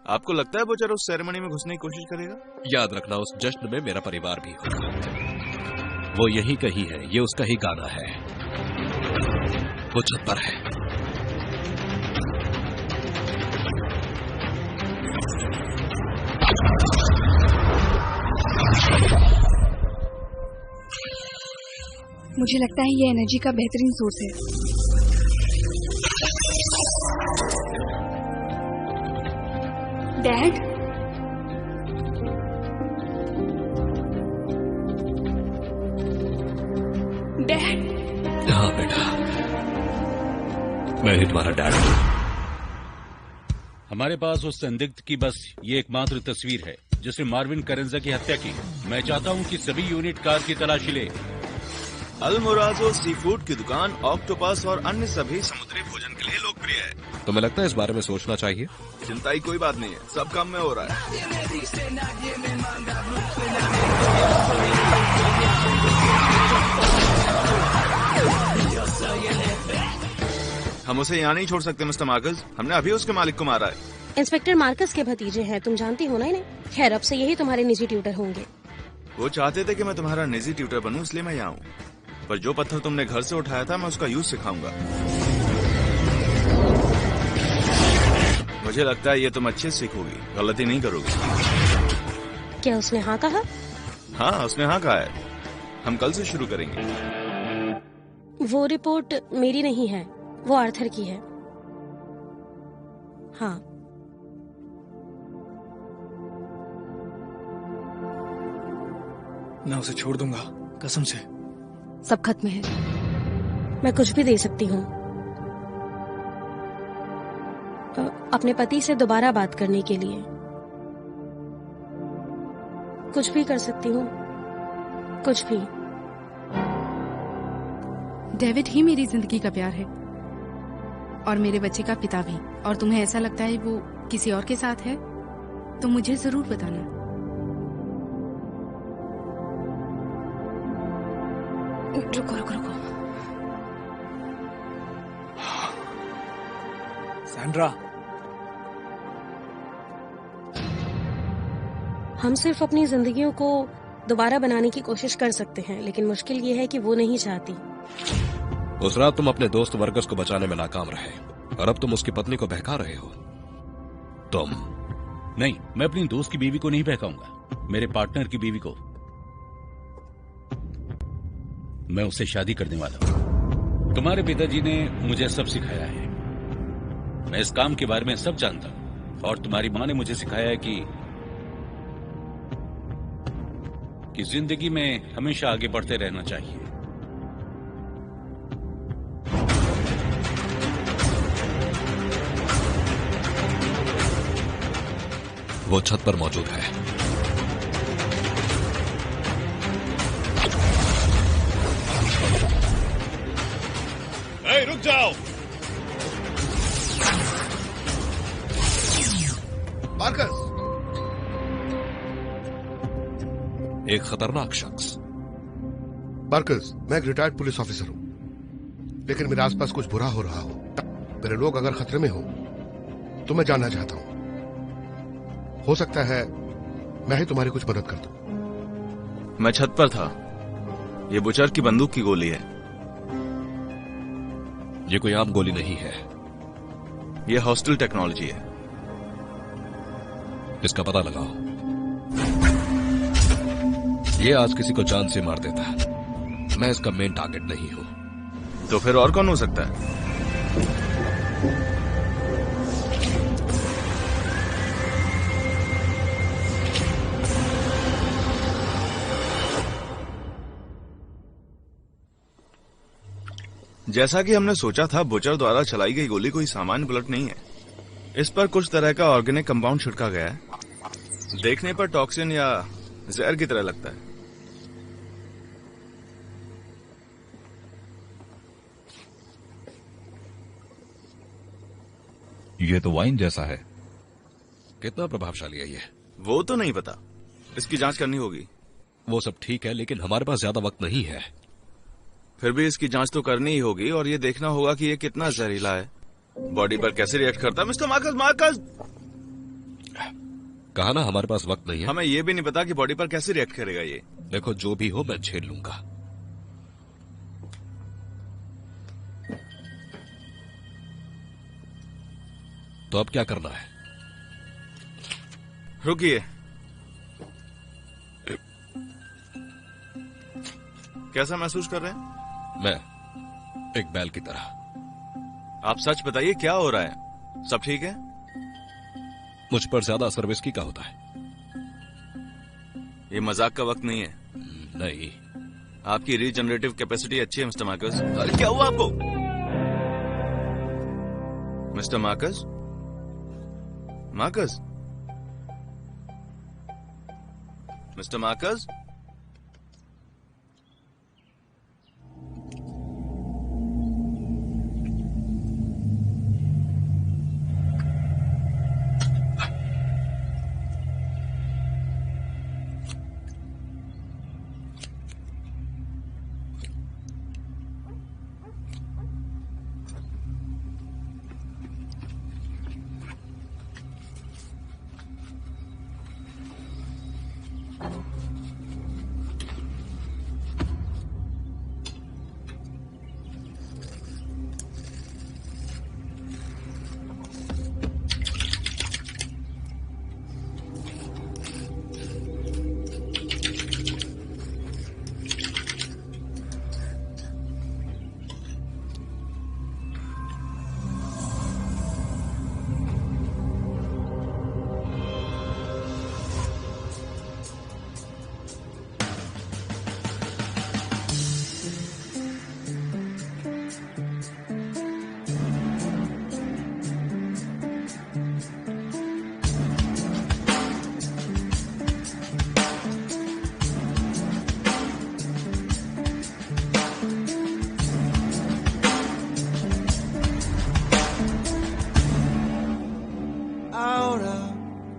आपको लगता है बुचर उस सेरेमनी में घुसने की कोशिश करेगा? याद रखना, उस जश्न में मेरा परिवार भी होगा। वो यही कहीं है, ये उसका ही गाना है। वो छत पर है। मुझे लगता है ये एनर्जी का बेहतरीन सोर्स है। Dad, dad. हाँ बेटा, मैं ही तुम्हारा डैड हूं। हमारे पास उस संदिग्ध की बस ये एकमात्र तस्वीर है जिसने मार्विन करेंजा की हत्या की। मैं चाहता हूं कि सभी यूनिट कार की तलाशी ले। अल-मोराज़ो सी फूड की दुकान ऑक्टोपस और अन्य सभी समुद्री भोजन के लिए लोकप्रिय है। तुम्हें लगता है इस बारे में सोचना चाहिए? चिंता की कोई बात नहीं है, सब काम में हो रहा है। हम उसे यहाँ नहीं छोड़ सकते मिस्टर मार्कस, हमने अभी उसके मालिक को मारा है। इंस्पेक्टर मार्कस के भतीजे हैं, तुम जानती हो ना इन्हें। खैर, अब से यही तुम्हारे निजी ट्यूटर होंगे। वो चाहते थे कि मैं तुम्हारा निजी ट्यूटर बनूं, इसलिए मैं यहाँ हूँ। पर जो पत्थर तुमने घर से उठाया था, मैं उसका यूज सिखाऊंगा। मुझे लगता है ये तुम अच्छे से सीखोगी, गलती नहीं करोगी। क्या उसने हाँ कहा? हाँ, उसने हाँ कहा है। हम कल से शुरू करेंगे। वो रिपोर्ट मेरी नहीं है, वो आर्थर की है। हाँ। मैं उसे छोड़ दूंगा, कसम से। सब खत्म है। मैं कुछ भी दे सकती हूँ। अपने पति से दोबारा बात करने के लिए कुछ भी कर सकती हूँ, कुछ भी। डेविड ही मेरी जिंदगी का प्यार है और मेरे बच्चे का पिता भी। और तुम्हें ऐसा लगता है वो किसी और के साथ है तो मुझे जरूर बताना। रुको रुको रुको। सैंड्रा, हम सिर्फ अपनी जिंदगियों को दोबारा बनाने की कोशिश कर सकते हैं, लेकिन मुश्किल ये है कि वो नहीं चाहती। उस रात तुम अपने दोस्त वर्गस को बचाने में नाकाम रहे और अब तुम उसकी पत्नी को बहका रहे हो। तुम नहीं, मैं अपनी दोस्त की बीवी को नहीं बहकाऊंगा, मेरे पार्टनर की बीवी को। मैं उससे शादी करने वाला हूं। तुम्हारे पिताजी ने मुझे सब सिखाया है। मैं इस काम के बारे में सब जानता हूं। और तुम्हारी मां ने मुझे सिखाया है कि जिंदगी में हमेशा आगे बढ़ते रहना चाहिए। वो छत पर मौजूद है। रुक जाओ। मार्कस, एक खतरनाक शख्स। मार्कस, मैं एक रिटायर्ड पुलिस ऑफिसर हूं, लेकिन मेरे आसपास कुछ बुरा हो रहा हो, मेरे लोग अगर खतरे में हो तो मैं जानना चाहता हूं। हो सकता है मैं ही तुम्हारी कुछ मदद कर दूं। मैं छत पर था। ये बुचर की बंदूक की गोली है। ये कोई आम गोली नहीं है। ये हॉस्टल टेक्नोलॉजी है। इसका पता लगाओ। ये आज किसी को जान से मार देता। मैं इसका मेन टारगेट नहीं हूं। तो फिर और कौन हो सकता है? जैसा कि हमने सोचा था, बुचर द्वारा चलाई गई गोली कोई सामान्य बुलेट नहीं है। इस पर कुछ तरह का ऑर्गेनिक कंपाउंड छिड़का गया है। देखने पर टॉक्सिन या जहर की तरह लगता है। ये तो वाइन जैसा है। कितना प्रभावशाली है ये? वो तो नहीं पता, इसकी जांच करनी होगी। वो सब ठीक है, लेकिन हमारे पास ज्यादा वक्त नहीं है। फिर भी इसकी जांच तो करनी ही होगी और ये देखना होगा कि ये कितना जहरीला है, बॉडी पर कैसे रिएक्ट करता है। Mister Marcus, Marcus! कहा ना हमारे पास वक्त नहीं है। हमें ये भी नहीं पता कि बॉडी पर कैसे रिएक्ट करेगा ये। देखो जो भी हो मैं झेल लूंगा। तो अब क्या करना है? रुकिए, कैसा महसूस कर रहे हैं? मैं एक बैल की तरह। आप सच बताइए, क्या हो रहा है? सब ठीक है? मुझ पर ज्यादा असर विस्की का होता है। ये मजाक का वक्त नहीं है। नहीं। आपकी रीजनरेटिव कैपेसिटी अच्छी है मिस्टर मार्कस। अरे क्या हुआ आपको? Mister Marcus? Marcus? Mister Marcus?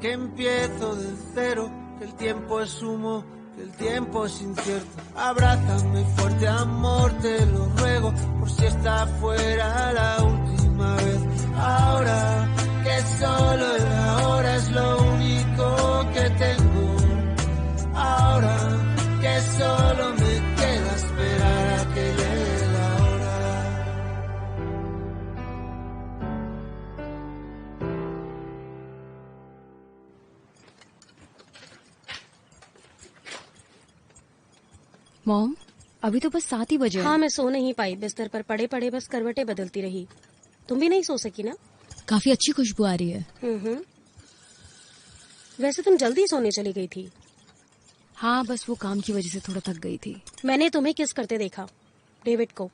Que empiezo de cero, que el tiempo es humo, que el tiempo es incierto. Abrázame fuerte, amor, te lo ruego, por si esta fuera la última vez. Ahora que solo el ahora es lo único que tengo. Ahora que solo me queda esperar a que llegue la hora. Mom, अभी तो बस 7 ही बजे। हाँ, मैं सो नहीं पाई। बिस्तर पर पड़े पड़े बस करवटें बदलती रही। तुम भी नहीं सो सकी ना? काफी अच्छी खुशबू आ रही है। वैसे तुम जल्दी सोने चली गई थी। हाँ, बस वो काम की वजह से थोड़ा थक गई थी। मैंने तुम्हें किस करते देखा, डेविड को।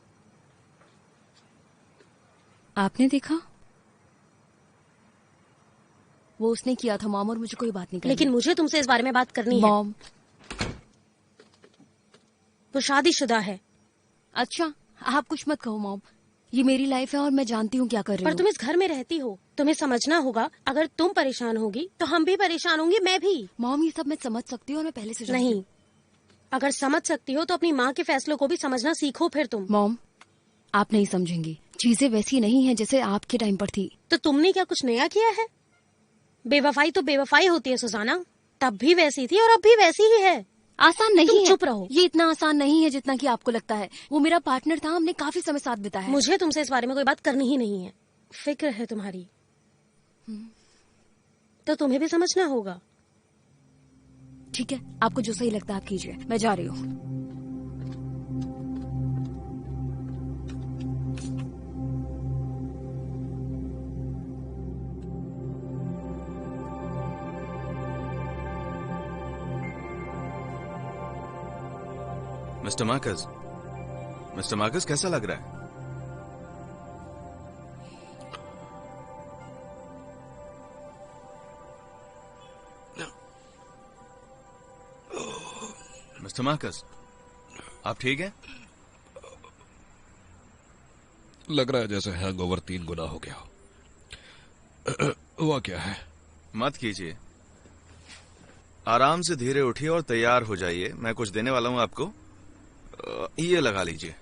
आपने देखा? वो उसने किया था मॉम, और मुझे कोई बात नहीं करनी। लेकिन मुझे तुमसे इस बारे में बात करनी है। मॉम, वो शादीशुदा है। अच्छा, आप कुछ मत कहो मॉम, ये मेरी लाइफ है और मैं जानती हूँ क्या कर रही हूँ। पर तुम इस घर में रहती हो, तुम्हें समझना होगा। अगर तुम परेशान होगी तो हम भी परेशान होंगे, मैं भी। मॉम, ये सब मैं समझ सकती हूँ और मैं पहले से नहीं, अगर समझ सकती हो तो अपनी माँ के फैसलों को भी समझना सीखो फिर तुम। मॉम, आप नहीं समझेंगी। चीजें वैसी नहीं है जैसे आपके टाइम पर थी। तो तुमने क्या कुछ नया किया है? बेवफाई तो बेवफाई होती है सुजाना। तब भी वैसी थी और अब भी वैसी ही है। आसान नहीं है। चुप रहो। ये इतना आसान नहीं है जितना कि आपको लगता है। वो मेरा पार्टनर था, हमने काफी समय साथ बिताया है। मुझे तुमसे इस बारे में कोई बात करनी ही नहीं है। फिक्र है तुम्हारी, तो तुम्हें भी समझना होगा। ठीक है, आपको जो सही लगता है आप कीजिए, मैं जा रही हूँ। मिस्टर मार्कस कैसा लग रहा है? मिस्टर मार्कस, आप ठीक हैं? लग रहा है जैसे हैंगओवर 3 गुना हो गया हो। हुआ क्या है? मत कीजिए, आराम से धीरे उठिए और तैयार हो जाइए। मैं कुछ देने वाला हूं आपको। ये लगा लीजिए,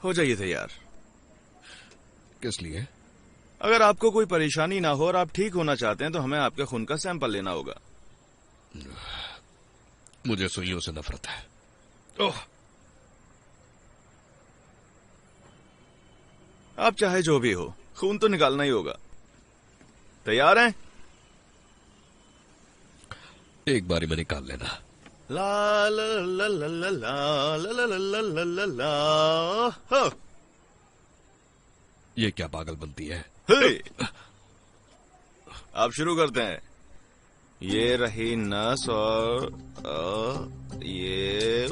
हो जाइए तैयार। किस लिए? अगर आपको कोई परेशानी ना हो और आप ठीक होना चाहते हैं तो हमें आपके खून का सैंपल लेना होगा। मुझे सुइयों से नफरत है। ओह, आप चाहे जो भी हो, खून तो निकालना ही होगा। तैयार हैं? एक बारी में निकाल लेना। ला ला ला ला ला ला ला ला ला ला ला ला हो। ये क्या पागल बनती है? आप शुरू करते हैं। ये रही नस और ये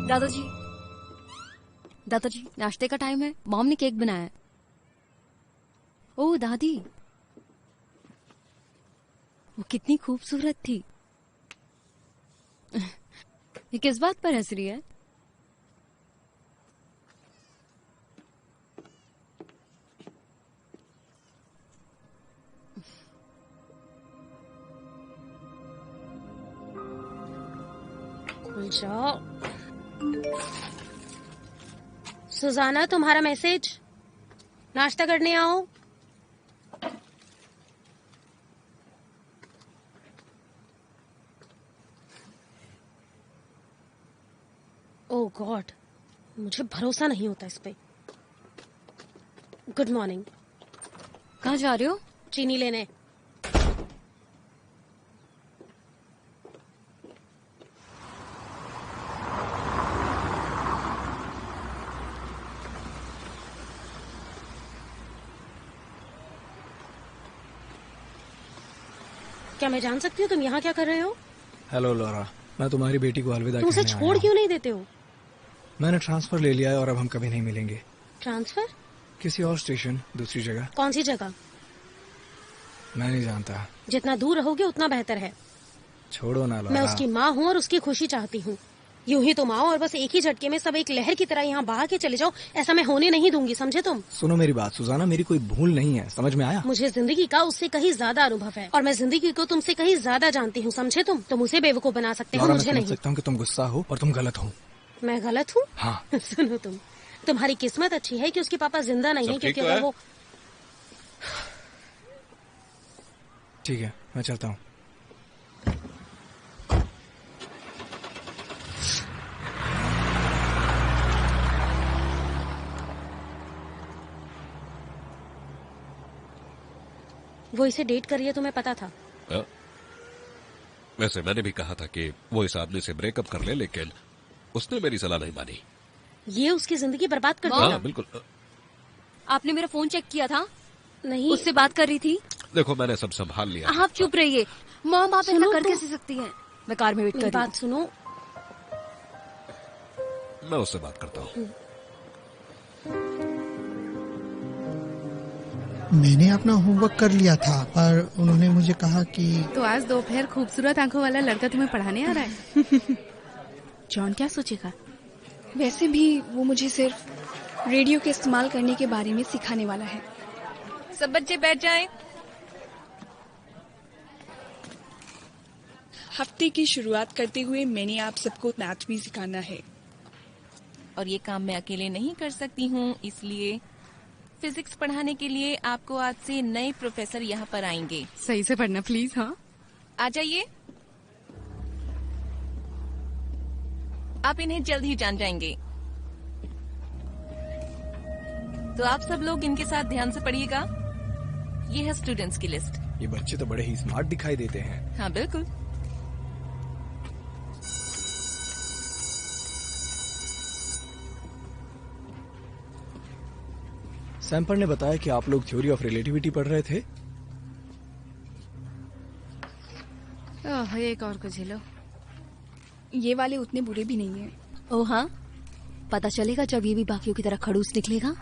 दादाजी, दादाजी, नाश्ते का टाइम है। मॉम ने केक बनाया है। ओह दादी, वो कितनी खूबसूरत थी। ये किस बात पर हंस रही है? जाओ। सुजाना, तुम्हारा मैसेज। नाश्ता करने आओ। ओह गॉड, मुझे भरोसा नहीं होता इस पे। Good morning. कहाँ जा रहे हो? चीनी लेने। क्या मैं जान सकती हूँ तुम यहाँ क्या कर रहे हो? हेलो लॉरा, मैं तुम्हारी बेटी को अलविदा तुम उसे कहने आया छोड़ हूँ। क्यों नहीं देते हो? मैंने ट्रांसफर ले लिया है और अब हम कभी नहीं मिलेंगे। ट्रांसफर? किसी और स्टेशन, दूसरी जगह। कौन सी जगह? मैं नहीं जानता। जितना दूर रहोगे उतना बेहतर है। छोड़ो ना लॉरा। मैं उसकी माँ हूँ और उसकी खुशी चाहती हूँ। यूं ही तुम आओ और बस एक ही झटके में सब एक लहर की तरह यहाँ बहा के चले जाओ, ऐसा मैं होने नहीं दूंगी, समझे तुम? सुनो मेरी बात सुजाना, मेरी कोई भूल नहीं है, समझ में आया? मुझे जिंदगी का उससे कहीं ज्यादा अनुभव है और मैं जिंदगी को तुमसे कहीं ज्यादा जानती हूँ, समझे तुम? तुम उसे बेवकूफ बना सकते हो, लॉरा, मुझे मैं समझ नहीं। सकता हूँ कि तुम गुस्सा हो और तुम गलत हो। मैं गलत हूँ? हाँ। सुनो, तुम्हारी किस्मत अच्छी है कि उसके पापा जिंदा नहीं है, क्योंकि अगर वो... ठीक है, मैं चलता हूँ। वो इसे डेट कर रही है, तुम्हें पता था? वैसे मैंने भी कहा था कि वो इस आदमी से ब्रेकअप कर ले, लेकिन उसने मेरी सलाह नहीं मानी। ये उसकी जिंदगी बर्बाद कर हाँ देगा। बिल्कुल। आपने मेरा फोन चेक किया था? नहीं। उससे बात कर रही थी। देखो मैंने सब संभाल लिया। आप चुप रहिए। मॉम, आप ऐसा कर तुम- कैसे सकती हैं? मैं कार में वेट कर मेरी रही हूँ। बात सुनो। मैं उससे बात करता हूँ। मैंने अपना होमवर्क कर लिया था, पर उन्होंने मुझे कहा कि... तो आज दोपहर खूबसूरत आंखों वाला लड़का तुम्हें पढ़ाने आ रहा है। जॉन क्या सोचेगा? वैसे भी वो मुझे सिर्फ रेडियो के इस्तेमाल करने के बारे में सिखाने वाला है। सब बच्चे बैठ जाएं। हफ्ते की शुरुआत करते हुए मैंने आप सबको मैथ भी सिखाना है। और ये काम मैं अकेले नहीं कर सकती हूँ, इसलिए फिजिक्स पढ़ाने के लिए आपको आज से नए प्रोफेसर यहाँ पर आएंगे। सही से पढ़ना प्लीज। हाँ, आ जाइए। आप इन्हें जल्द ही जान जाएंगे। तो आप सब लोग इनके साथ ध्यान से पढ़िएगा। ये है स्टूडेंट्स की लिस्ट। ये बच्चे तो बड़े ही स्मार्ट दिखाई देते हैं। हाँ बिल्कुल। सैम्पर ने बताया कि आप लोग थ्योरी ऑफ रिलेटिविटी पढ़ रहे थे। ओह, एक और को झेलो। ये वाले उतने बुरे भी नहीं है। ओ हाँ, पता चलेगा जब ये भी बाकियों की तरह खड़ूस निकलेगा।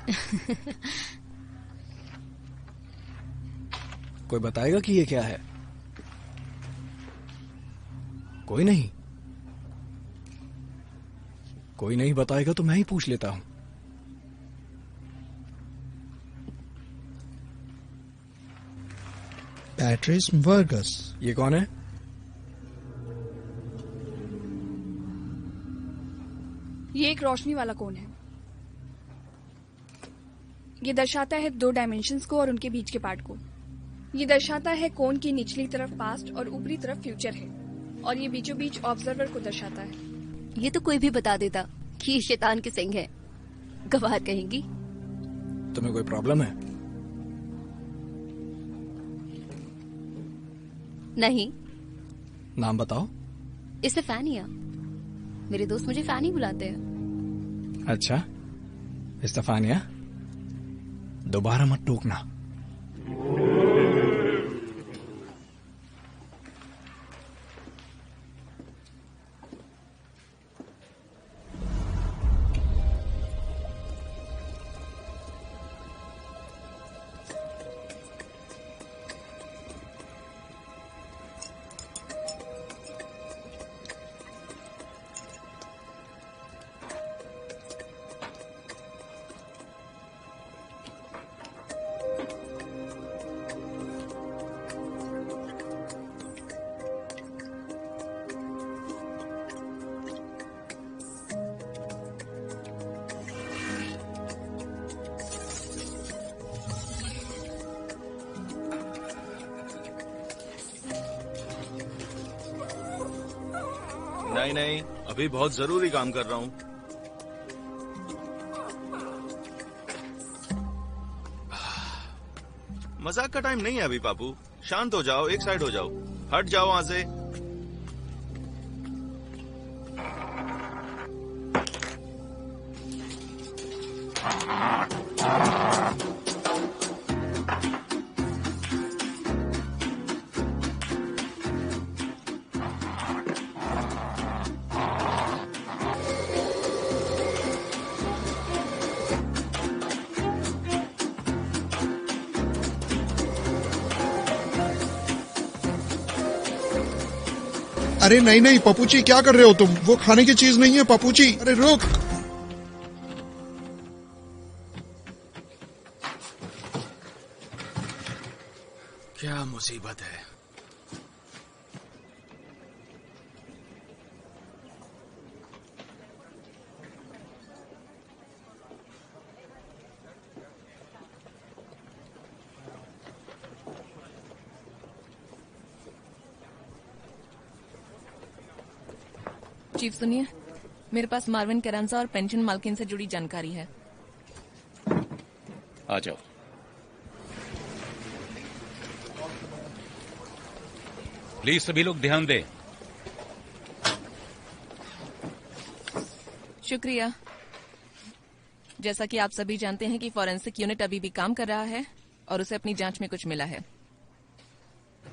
कोई बताएगा कि ये क्या है? कोई नहीं। कोई नहीं बताएगा तो मैं ही पूछ लेता हूं। पैट्रिस वर्गस। ये कौन है? ये एक रोशनी वाला कोन है। ये दर्शाता है 2 डायमेंशंस को और उनके बीच के पार्ट को। ये दर्शाता है कोन की निचली तरफ पास्ट और ऊपरी तरफ फ्यूचर है, और ये बीचों बीच ऑब्जर्वर को दर्शाता है। ये तो कोई भी बता देता कि ये शैतान के सिंह है। गवार कहेंगी। तुम्हें कोई प्रॉब्लम है? नहीं। नाम बताओ। इसे फैनिया। मेरे दोस्त मुझे फैनी बुलाते हैं। अच्छा, इस्तेफानिया, दोबारा मत टोकना। नहीं नहीं, अभी बहुत जरूरी काम कर रहा हूँ। मजाक का टाइम नहीं है अभी पापू। शांत हो जाओ, एक साइड हो जाओ, हट जाओ वहां से। अरे नहीं नहीं पपूची, क्या कर रहे हो तुम? वो खाने की चीज नहीं है पपूची। अरे रुक। क्या मुसीबत है। चीफ सुनिए, मेरे पास मार्विन कैरेंसा और पेंशन मालकिन से जुड़ी जानकारी है। आ जाओ। प्लीज सभी लोग ध्यान दें। शुक्रिया। जैसा कि आप सभी जानते हैं कि फॉरेंसिक यूनिट अभी भी काम कर रहा है और उसे अपनी जांच में कुछ मिला है।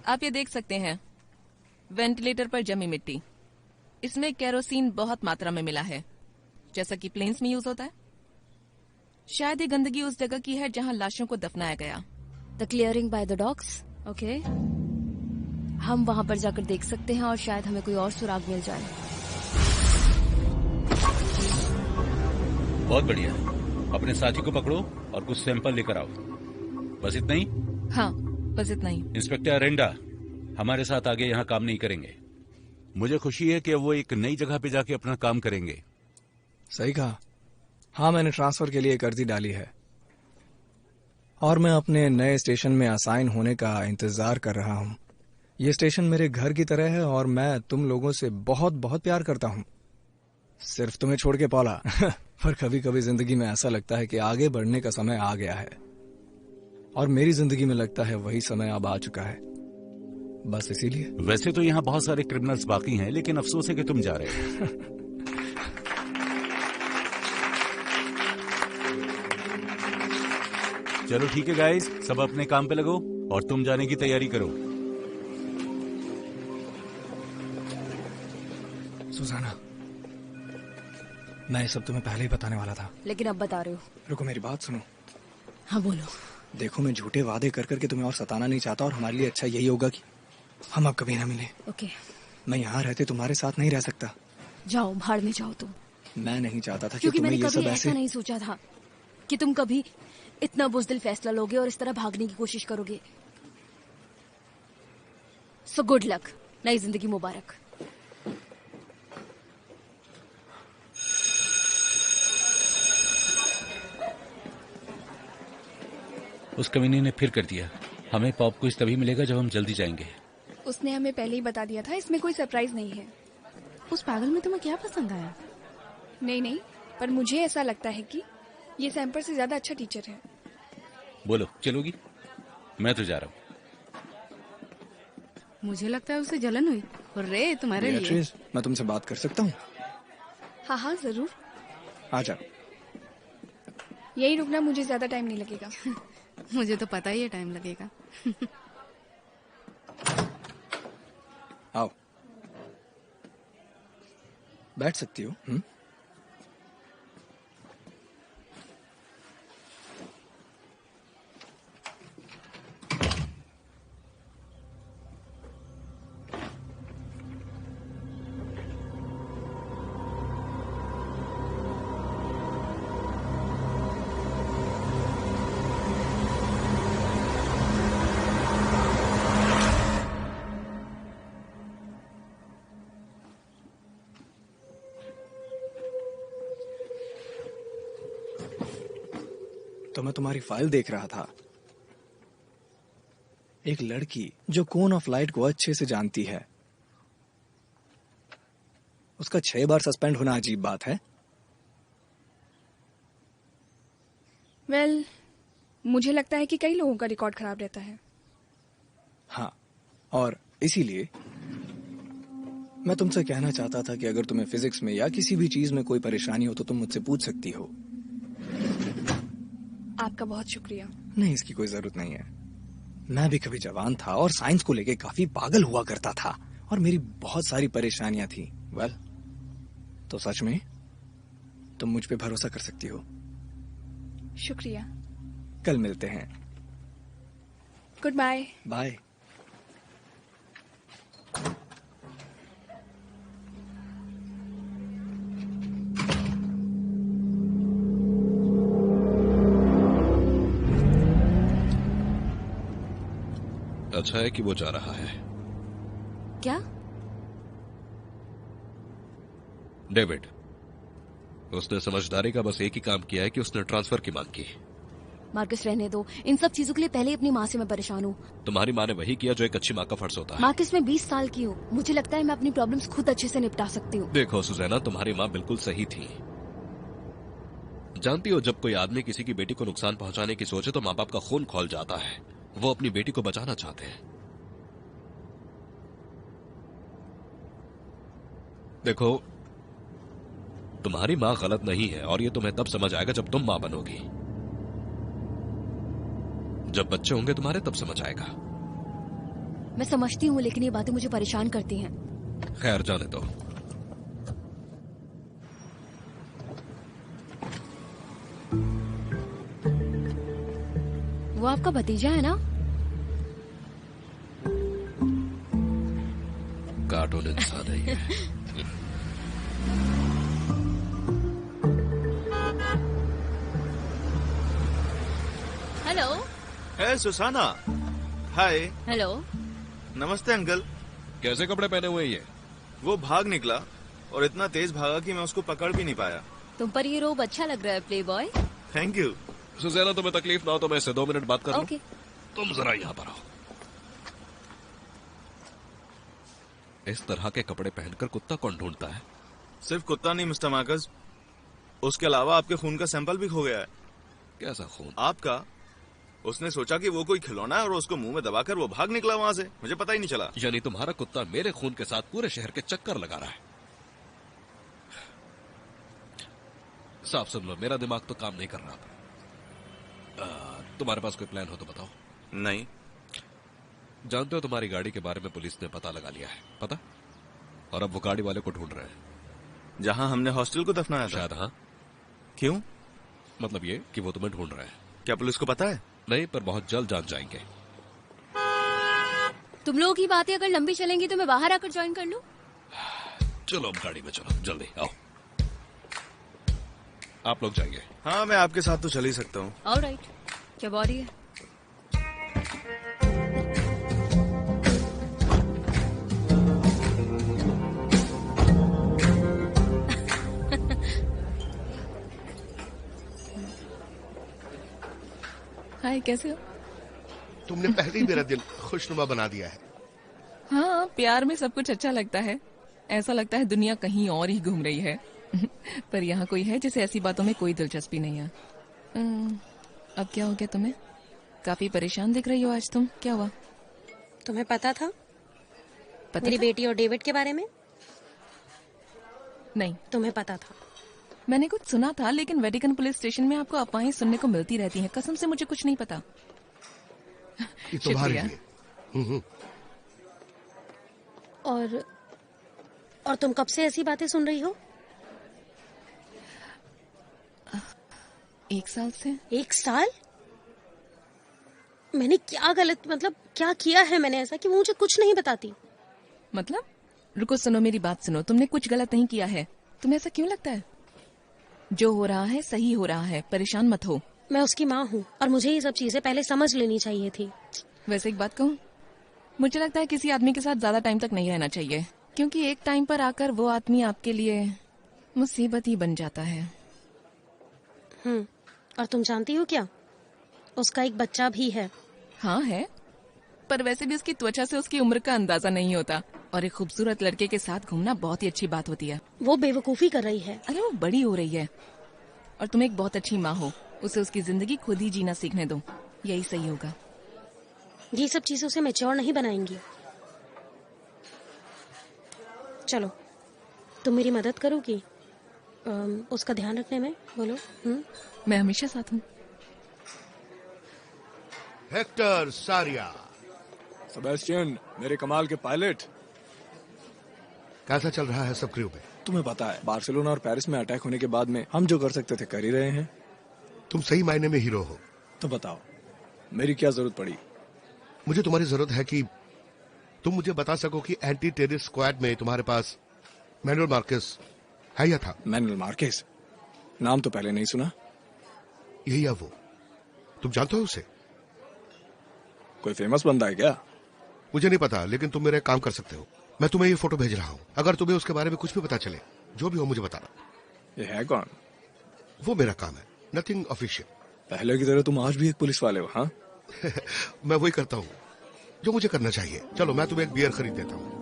आप ये देख सकते हैं, वेंटिलेटर पर जमी मिट्टी। इसमें केरोसिन बहुत मात्रा में मिला है, जैसा कि प्लेन्स में यूज होता है। शायद ये गंदगी उस जगह की है जहां लाशों को दफनाया गया। The clearing by the dogs. Okay, हम वहां पर जाकर देख सकते हैं और शायद हमें कोई और सुराग मिल जाए। बहुत बढ़िया। अपने साथी को पकड़ो और कुछ सैंपल लेकर आओ। बस इतना ही? हाँ, बस इतना ही। इंस्पेक्टर अरेंडा हमारे साथ आगे यहाँ काम नहीं करेंगे। मुझे खुशी है कि वो एक नई जगह पे जाके अपना काम करेंगे। सही कहा। हाँ, मैंने ट्रांसफर के लिए एक अर्जी डाली है और मैं अपने नए स्टेशन में असाइन होने का इंतजार कर रहा हूँ। ये स्टेशन मेरे घर की तरह है और मैं तुम लोगों से बहुत बहुत प्यार करता हूँ। सिर्फ तुम्हें छोड़ के पॉला। पर कभी कभी जिंदगी में ऐसा लगता है कि आगे बढ़ने का समय आ गया है, और मेरी जिंदगी में लगता है वही समय अब आ चुका है। बस इसीलिए। वैसे तो यहाँ बहुत सारे क्रिमिनल्स बाकी हैं, लेकिन अफसोस है कि तुम जा रहे हो। चलो ठीक है गाइस, सब अपने काम पे लगो और तुम जाने की तैयारी करो। सुजाना, मैं ये सब तुम्हें पहले ही बताने वाला था, लेकिन अब बता रहे हो। रुको मेरी बात सुनो। हाँ बोलो। देखो, मैं झूठे वादे कर करके तुम्हें और सताना नहीं चाहता, और हमारे लिए अच्छा यही होगा कि हम अब कभी ना मिले। ओके। मैं यहाँ रहते तुम्हारे साथ नहीं रह सकता। जाओ, भाड़ में जाओ तुम। मैं नहीं चाहता था कि क्योंकि तुम्हें मैंने ये कभी सब ऐसा ऐसे नहीं सोचा था कि तुम कभी इतना बुज़दिल फैसला लोगे और इस तरह भागने की कोशिश करोगे। सो गुड लक, नई जिंदगी मुबारक। उस कमीने ने फिर कर दिया। हमें पॉप कुछ तभी मिलेगा जब हम जल्दी जाएंगे। उसने हमें पहले ही बता दिया था, इसमें कोई सरप्राइज नहीं है। उस पागल में तुम्हें क्या पसंद आया? नहीं, पर मुझे ऐसा लगता है कि ये सैम्पर से ज्यादा अच्छा टीचर है। बोलो, चलोगी? मैं तो जा रहा हूँ। मुझे लगता है उसे जलन हुई। रे तुम्हारे लिए। मैं तुमसे बात कर सकता हूँ? हाँ जरूर। आ जाओ। यही रुकना, मुझे ज्यादा टाइम नहीं लगेगा। मुझे तो पता ही है टाइम लगेगा। आओ, बैठ सकती हो। तो मैं तुम्हारी फाइल देख रहा था। एक लड़की जो कोन ऑफ लाइट को अच्छे से जानती है, उसका 6 बार सस्पेंड होना अजीब बात है? वेल, मुझे लगता है कि कई लोगों का रिकॉर्ड खराब रहता है। हाँ, और इसीलिए मैं तुमसे कहना चाहता था कि अगर तुम्हें फिजिक्स में या किसी भी चीज में कोई परेशानी हो तो तुम मुझसे पूछ सकती हो। आपका बहुत शुक्रिया। नहीं, इसकी कोई जरूरत नहीं है। मैं भी कभी जवान था और साइंस को लेके काफी पागल हुआ करता था, और मेरी बहुत सारी परेशानियां थी। वेल, तो सच में तुम मुझ पे भरोसा कर सकती हो। शुक्रिया। कल मिलते हैं। Good bye. बाय। अच्छा है कि वो जा रहा है। क्या? डेविड, उसने समझदारी का बस एक ही काम किया है कि उसने ट्रांसफर की मांग की। मार्कस, रहने दो। इन सब चीजों के लिए पहले अपनी माँ से मैं परेशान हूँ। तुम्हारी माँ ने वही किया जो एक अच्छी माँ का फर्ज होता है। मार्कस, मैं 20 साल की हूँ। मुझे लगता है मैं अपनी प्रॉब्लम्स खुद अच्छे से निपटा सकती हूँ। देखो सुजैना, तुम्हारी माँ बिल्कुल सही थी। जानती हो, जब कोई आदमी किसी की बेटी को नुकसान पहुंचाने की सोचे तो माँ बाप का खून खौल जाता है। वो अपनी बेटी को बचाना चाहते हैं। देखो, तुम्हारी माँ गलत नहीं है, और ये तुम्हें तब समझ आएगा जब तुम माँ बनोगी। जब बच्चे होंगे तुम्हारे, तब समझ आएगा। मैं समझती हूँ, लेकिन ये बातें मुझे परेशान करती हैं। खैर, जाने दो। वो आपका भतीजा है ना? कार्टून इंसान है ये। हेलो। हे सुसाना। हाय। हेलो। नमस्ते अंकल। कैसे कपड़े पहने हुए ये? वो भाग निकला और इतना तेज भागा कि मैं उसको पकड़ भी नहीं पाया। तुम पर ये रोब अच्छा लग रहा है, playboy. Thank you. Susanne, तुम्हें तकलीफ ना हो तो मैं इससे 2 मिनट बात कर लूं? ओके। तुम जरा यहाँ पर आओ। इस तरह के कपड़े पहनकर कुत्ता कौन ढूंढता है? सिर्फ कुत्ता नहीं मिस्टर मार्कस, उसके अलावा आपके खून का सैंपल भी खो गया है। कैसा खून? आपका। उसने सोचा कि वो कोई खिलौना है और उसको मुंह में दबाकर वो भाग निकला वहां से, मुझे पता ही नहीं चला। यानी तुम्हारा कुत्ता मेरे खून के साथ पूरे शहर के चक्कर लगा रहा है। साफ सुन लो, मेरा दिमाग तो काम नहीं कर रहा। तुम्हारे पास कोई प्लान हो तो बताओ। नहीं। जानते हो तुम्हारी गाड़ी के बारे में पुलिस ने पता लगा लिया है, पता? और अब वो गाड़ी वाले को ढूंढ रहे हैं, जहां हमने हॉस्टल को दफनाया था। शायद। हाँ। क्यों? मतलब ये कि वो तुम्हें ढूंढ रहे हैं। क्या पुलिस को पता है? नहीं, पर बहुत जल्द जान जाएंगे। तुम लोगों की बातें अगर लंबी चलेंगी तो मैं बाहर आकर ज्वाइन कर लूं? चलो अब गाड़ी में चलो, जल्दी आओ। आप लोग जाइए। हाँ, मैं आपके साथ तो चल ही सकता हूँ। ऑलराइट। क्या बॉडी है? हाय, कैसे हो? तुमने पहले ही मेरा दिन खुशनुमा बना दिया है। हाँ, प्यार में सब कुछ अच्छा लगता है। ऐसा लगता है दुनिया कहीं और ही घूम रही है। पर यहाँ कोई है जिसे ऐसी बातों में कोई दिलचस्पी नहीं है। अब क्या हो गया तुम्हें? काफी परेशान दिख रही हो आज तुम, क्या हुआ? तुम्हें पता था मेरी था? बेटी और डेविड के बारे में? नहीं। तुम्हें पता था? मैंने कुछ सुना था, लेकिन वेटिकन पुलिस स्टेशन में आपको अफवाहें सुनने को मिलती रहती हैं। कसम से मुझे कुछ नहीं पता। ये तुम्हारे लिए। और तुम कब से ऐसी बातें सुन रही हो? 1 साल से। 1 साल? मैंने क्या गलत, मतलब क्या किया है मैंने ऐसा कि वो मुझे कुछ नहीं बताती? मतलब? रुको, सुनो मेरी बात सुनो। तुमने कुछ गलत नहीं किया है। तुम्हें ऐसा क्यों लगता है? जो हो रहा है सही हो रहा है, परेशान मत हो। मैं उसकी माँ हूँ और मुझे ये सब चीजें पहले समझ लेनी चाहिए थी। वैसे एक बात कहूँ, मुझे लगता है किसी आदमी के साथ ज्यादा टाइम तक नहीं रहना चाहिए, क्योंकि एक टाइम पर आकर वो आदमी आपके लिए मुसीबत ही बन जाता है। और तुम जानती हो क्या, उसका एक बच्चा भी है। हाँ है, पर वैसे भी उसकी त्वचा से उसकी उम्र का अंदाजा नहीं होता, और एक खूबसूरत लड़के के साथ घूमना बहुत ही अच्छी बात होती है। वो बेवकूफी कर रही है। अरे वो बड़ी हो रही है, और तुम एक बहुत अच्छी माँ हो। उसे उसकी जिंदगी खुद ही जीना सीखने दो, यही सही होगा। ये सब चीजों से मैच्योर नहीं बनाएंगी। चलो, तुम मेरी मदद करोगी उसका ध्यान रखने में? बोलो। मैं हमेशा साथ हूँ। हेक्टर सारिया। सेबेस्टियन, मेरे कमाल के पायलट। कैसा चल रहा है सब क्रू में? तुम्हें पता है, बार्सिलोना और पेरिस में अटैक होने के बाद में हम जो कर सकते थे कर ही रहे हैं। तुम सही मायने में हीरो हो। तो बताओ, मेरी क्या जरूरत पड़ी? मुझे तुम्हारी जरूरत है कि तुम मुझे बता सको कि एंटी टेररिस्ट स्क्वाड में तुम्हारे पास मैनुअल मार्केस है या था? Manual Marquez? नाम तो पहले नहीं सुना। यही है वो। तुम जानते हो उसे? कोई फेमस बंदा है क्या? मुझे नहीं पता, लेकिन तुम मेरा काम कर सकते हो। मैं तुम्हें ये फोटो भेज रहा हूँ। अगर तुम्हें उसके बारे में कुछ भी पता चले, जो भी हो मुझे बताना। ये है कौन? वो मेरा काम है, नथिंग ऑफिशियल। पहले की तरह तुम आज भी एक पुलिस वाले हो? हाँ। मैं वही करता हूँ जो मुझे करना चाहिए। चलो, मैं तुम्हें एक बियर खरीद देता हूँ।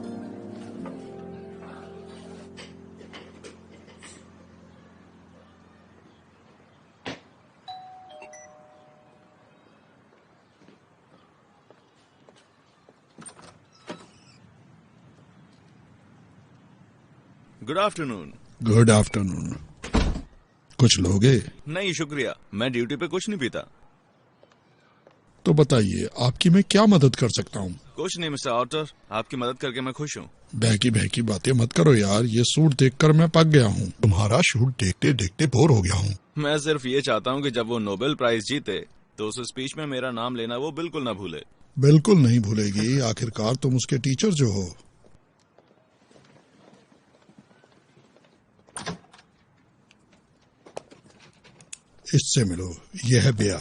Good afternoon. Good afternoon. कुछ लोगे? नहीं शुक्रिया, मैं ड्यूटी पे कुछ नहीं पीता। तो बताइए, आपकी मैं क्या मदद कर सकता हूँ? कुछ नहीं मिस्टर ऑटर, आपकी मदद करके मैं खुश हूँ। बहकी बहकी बातें मत करो यार, ये सूट देखकर मैं पक गया हूँ। तुम्हारा शूट देखते देखते बोर हो गया हूँ। मैं सिर्फ ये चाहता हूँ कि जब वो नोबेल प्राइज जीते तो उस स्पीच में मेरा नाम लेना वो बिल्कुल ना भूले। बिल्कुल नहीं भूलेगी, आखिरकार तुम उसके टीचर जो हो। इससे मिलो, यह है बेया।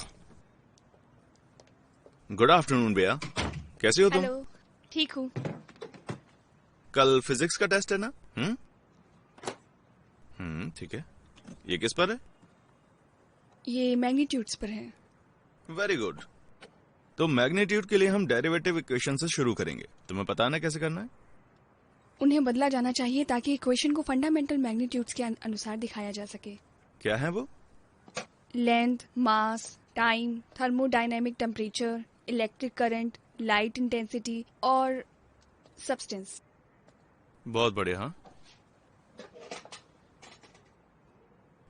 गुड आफ्टरनून बेया, कैसे हो तुम? हेलो, ठीक हूँ। कल फिजिक्स का टेस्ट है ना? ठीक है। ये किस पर है? ये मैग्नीट्यूड्स पर है। Very good. तो मैग्नीट्यूड के लिए हम डेरिवेटिव इक्वेशन से शुरू करेंगे। तुम्हें पता है ना कैसे करना है? उन्हें बदला जाना चाहिए ताकि इक्वेशन को फंडामेंटल मैग्नीट्यूड्स के अनुसार दिखाया जा सके। क्या है वो? Length, mass, time, thermodynamic temperature, electric current, light intensity और सब्सटेंस। बहुत बढ़िया। हाँ,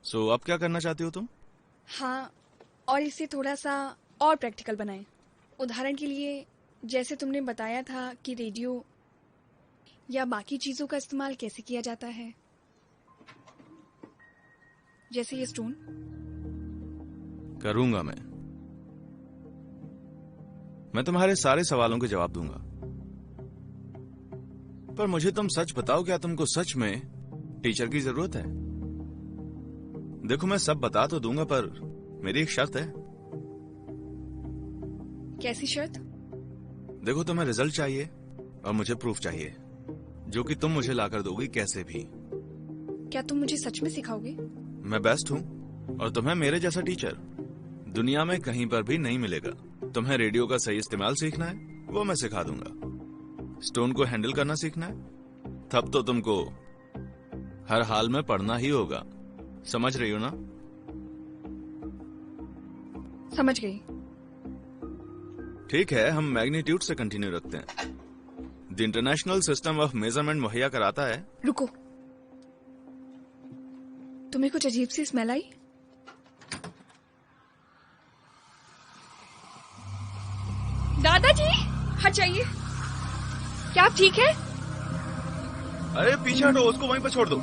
सो अब क्या करना चाहती हो तुम? हाँ, और इसे थोड़ा सा और प्रैक्टिकल बनाएं। उदाहरण के लिए जैसे तुमने बताया था कि रेडियो या बाकी चीजों का इस्तेमाल कैसे किया जाता है, जैसे ये स्टोन। करूंगा मैं तुम्हारे सारे सवालों के जवाब दूंगा, पर मुझे तुम सच बताओ, क्या तुमको सच में टीचर की जरूरत है? देखो मैं सब बता तो दूंगा, पर मेरी एक शर्त है। कैसी शर्त? देखो तुम्हें रिजल्ट चाहिए और मुझे प्रूफ चाहिए, जो कि तुम मुझे लाकर दोगी कैसे भी। क्या तुम मुझे सच में सिखाओगे? मैं बेस्ट हूँ और तुम्हें मेरे जैसा टीचर दुनिया में कहीं पर भी नहीं मिलेगा। तुम्हें रेडियो का सही इस्तेमाल सीखना है, वो मैं सिखा दूंगा। स्टोन को हैंडल करना सीखना है, तब तो तुमको हर हाल में पढ़ना ही होगा। समझ रही हो ना? समझ गई। ठीक है, हम मैग्नीट्यूड से कंटिन्यू रखते हैं। The international system of measurement मुहैया कराता है। रुको, तुम्हें कुछ अजीब सी स्मेल आई? दादाजी, हट जाइए। क्या आप ठीक है? अरे पीछे हटो, उसको वहीं पर छोड़ दो।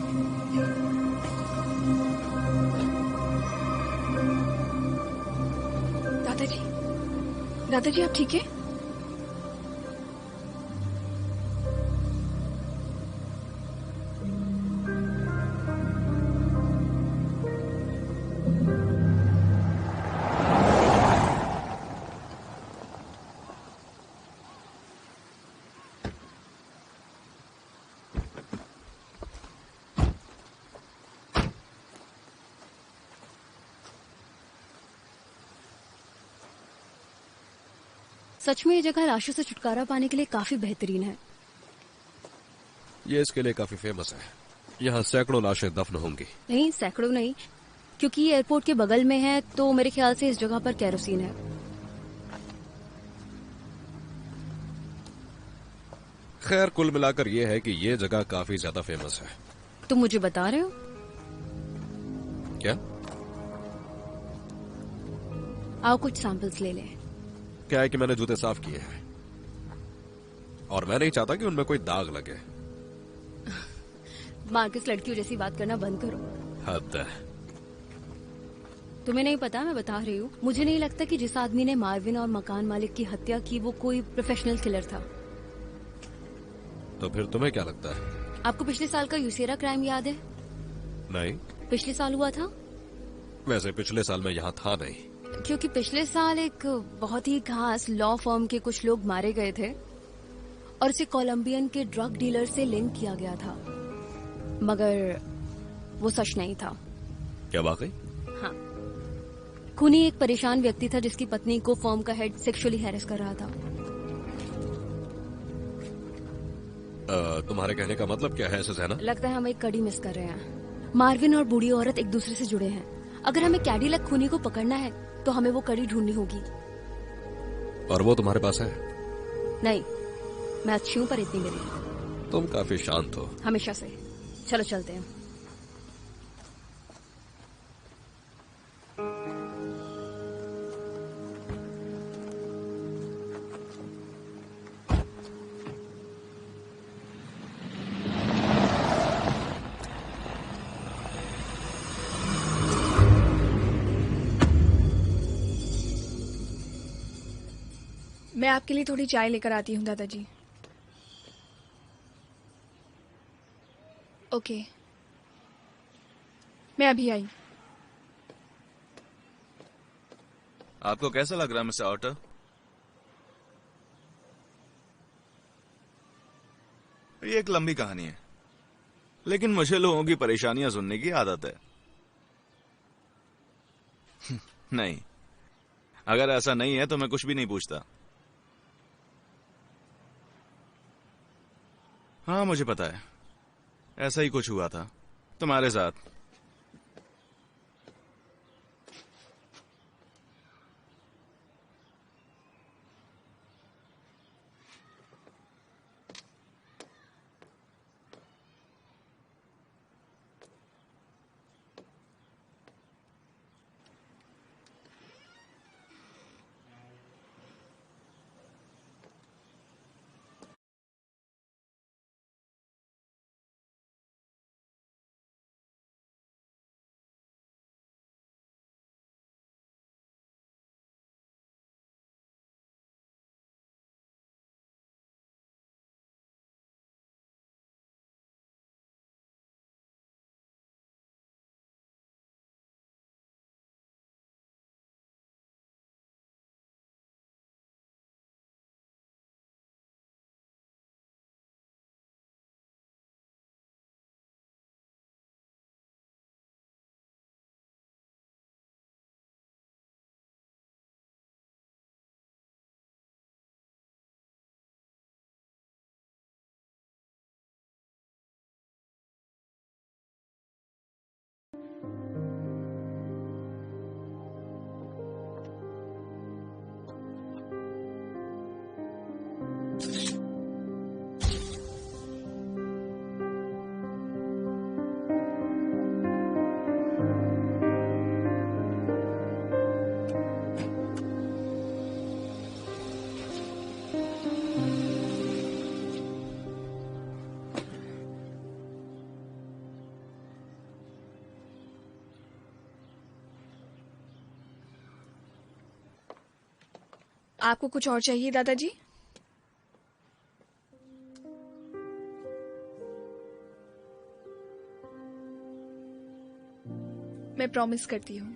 दादाजी आप ठीक है? सच में ये जगह लाशों से छुटकारा पाने के लिए काफी बेहतरीन है। ये इसके लिए काफी फेमस है। यहाँ सैकड़ों लाशें दफन होंगी। नहीं, सैकड़ों नहीं, क्योंकि ये एयरपोर्ट के बगल में है, तो मेरे ख्याल से इस जगह पर केरोसिन है। खैर, कुल मिलाकर ये है कि ये जगह काफी ज्यादा फेमस है। तुम मुझे बता रहे हो? क्या? आओ कुछ सैंपल्स ले लें। क्या है कि मैंने जूते साफ किए हैं और मैं नहीं चाहता कि उनमें कोई दाग लगे। मार्कस, लड़कियों जैसी बात करना बंद करो। हद है। तुम्हें नहीं पता, मैं बता रही हूँ। मुझे नहीं लगता कि जिस आदमी ने मार्विन और मकान मालिक की हत्या की वो कोई प्रोफेशनल किलर था। तो फिर तुम्हें क्या लगता है? आपको पिछले साल का यूसेरा क्राइम याद है? नहीं। पिछले साल हुआ था? वैसे पिछले साल मैं यहाँ था नहीं। क्योंकि पिछले साल एक बहुत ही खास लॉ फर्म के कुछ लोग मारे गए थे और इसे कोलंबियन के ड्रग डीलर से लिंक किया गया था, मगर वो सच नहीं था। क्या वाकई? हाँ, खूनी एक परेशान व्यक्ति था जिसकी पत्नी को फर्म का हेड सेक्सुअली हैरेस कर रहा था। तुम्हारे कहने का मतलब क्या है सुज़ैना? लगता है हम एक कड़ी मिस कर रहे हैं। मार्विन और बूढ़ी औरत एक दूसरे से जुड़े हैं। अगर हमें कैडिलक खूनी को पकड़ना है तो हमें वो कड़ी ढूंढनी होगी। और वो तुम्हारे पास है? नहीं, मैं अच्छी हूँ पर इतनी मेरी। तुम काफी शांत हो। हमेशा से। चलो चलते हैं। मैं आपके लिए थोड़ी चाय लेकर आती हूँ दादाजी। ओके, मैं अभी आई। आपको कैसा लग रहा है मिस्टर ऑटर? ये एक लंबी कहानी है, लेकिन मुझे लोगों की परेशानियां सुनने की आदत है। नहीं, अगर ऐसा नहीं है तो मैं कुछ भी नहीं पूछता। हाँ मुझे पता है, ऐसा ही कुछ हुआ था तुम्हारे साथ। आपको कुछ और चाहिए दादाजी? मैं प्रॉमिस करती हूँ।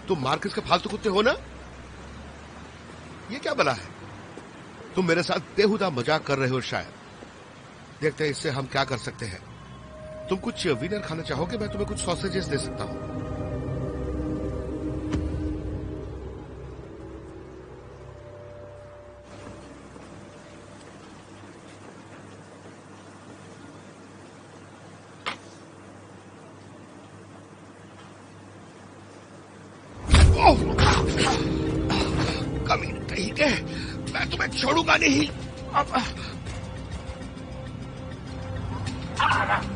तुम मार्कस के फालतू कुत्ते हो ना? ये क्या बला है? तुम मेरे साथ बेहुदा मजाक कर रहे हो शायद। देखते हैं इससे हम क्या कर सकते हैं। तुम कुछ विनर खाना चाहोगे? मैं तुम्हें कुछ सॉसेजेस दे सकता हूं। कमीने कहीं के, मैं तुम्हें छोड़ूंगा नहीं। अब कहाँ गया?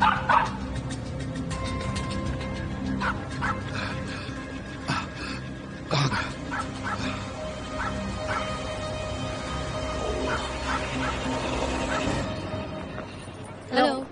हेलो।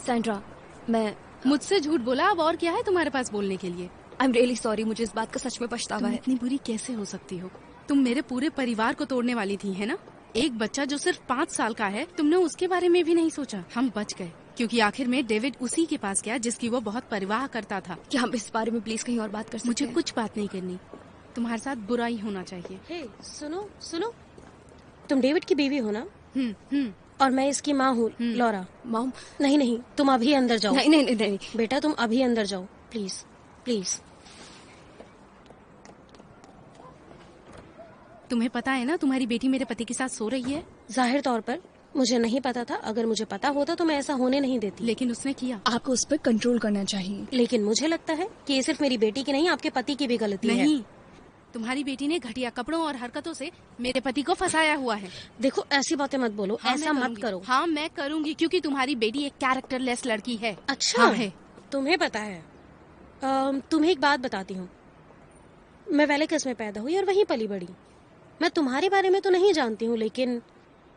सैंड्रा, मैं मुझसे झूठ बोला, अब और क्या है तुम्हारे पास बोलने के लिए? आई एम रियली सॉरी, मुझे इस बात का सच में पछतावा तुम है। इतनी बुरी कैसे हो सकती हो? तुम मेरे पूरे परिवार को तोड़ने वाली थी, है ना? एक बच्चा जो सिर्फ 5 साल का है, तुमने उसके बारे में भी नहीं सोचा। हम बच गए क्योंकि आखिर में डेविड उसी के पास गया जिसकी वो बहुत परवाह करता था। क्या हम इस बारे में प्लीज कहीं और बात कर सकते मुझे हैं? कुछ बात नहीं करनी, तुम्हारे साथ बुरा ही होना चाहिए। हे, सुनो सुनो, तुम डेविड की बीवी हो ना? और मैं इसकी माँ हूँ, लॉरा। मॉम? नहीं नहीं, तुम अभी अंदर जाओ। नहीं नहीं नहीं, नहीं। बेटा तुम अभी अंदर जाओ, प्लीज प्लीज। तुम्हें पता है ना तुम्हारी बेटी मेरे पति के साथ सो रही है? जाहिर तौर पर मुझे नहीं पता था। अगर मुझे पता होता तो मैं ऐसा होने नहीं देती। लेकिन उसने किया। आपको उस पर कंट्रोल करना चाहिए। लेकिन मुझे लगता है कि ये सिर्फ मेरी बेटी की नहीं, आपके पति की भी गलती है। नहीं, तुम्हारी बेटी ने घटिया कपड़ों और हरकतों से मेरे पति को फंसाया हुआ है। देखो ऐसी बातें मत बोलो। हाँ, ऐसा मत करो। हाँ मैं करूंगी, क्योंकि तुम्हारी बेटी एक कैरेक्टरलेस लड़की है। अच्छा हाँ, है। तुम्हें पता है? तुम्हें एक बात बताती हूँ। मैं वेलिकस में पैदा हुई और वहीं पली बड़ी। मैं तुम्हारे बारे में तो नहीं जानती हूँ, लेकिन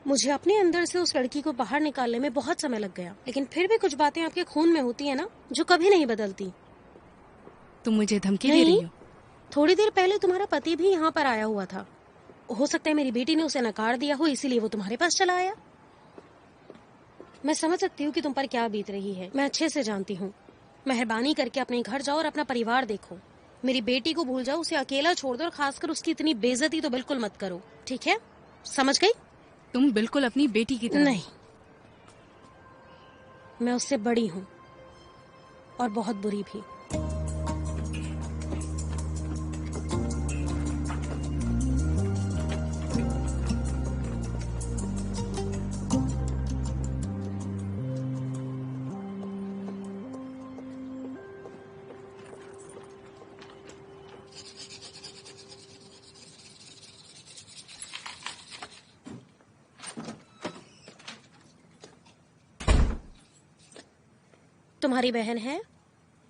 मुझे अपने अंदर से उस लड़की को बाहर निकालने में बहुत समय लग गया। लेकिन फिर भी कुछ बातें आपके खून में होती है ना, जो कभी नहीं बदलती। तुम मुझे धमकी दे रही हो? थोड़ी देर पहले तुम्हारा पति भी यहाँ पर आया हुआ था हो सकता है मेरी बेटी ने उसे नकार दिया हो, इसीलिए वो तुम्हारे पास चला आया। मैं समझ सकती हूँ कि तुम पर क्या बीत रही है, मैं अच्छे से जानती हूँ। मेहरबानी करके अपने घर जाओ और अपना परिवार देखो। मेरी बेटी को भूल जाओ, उसे अकेला छोड़ दो और खासकर उसकी इतनी बेइज्जती तो बिल्कुल मत करो, ठीक है? समझ गई? तुम बिल्कुल अपनी बेटी की तरह। नहीं, मैं उससे बड़ी हूँ और बहुत बुरी भी। तुम्हारी बहन है?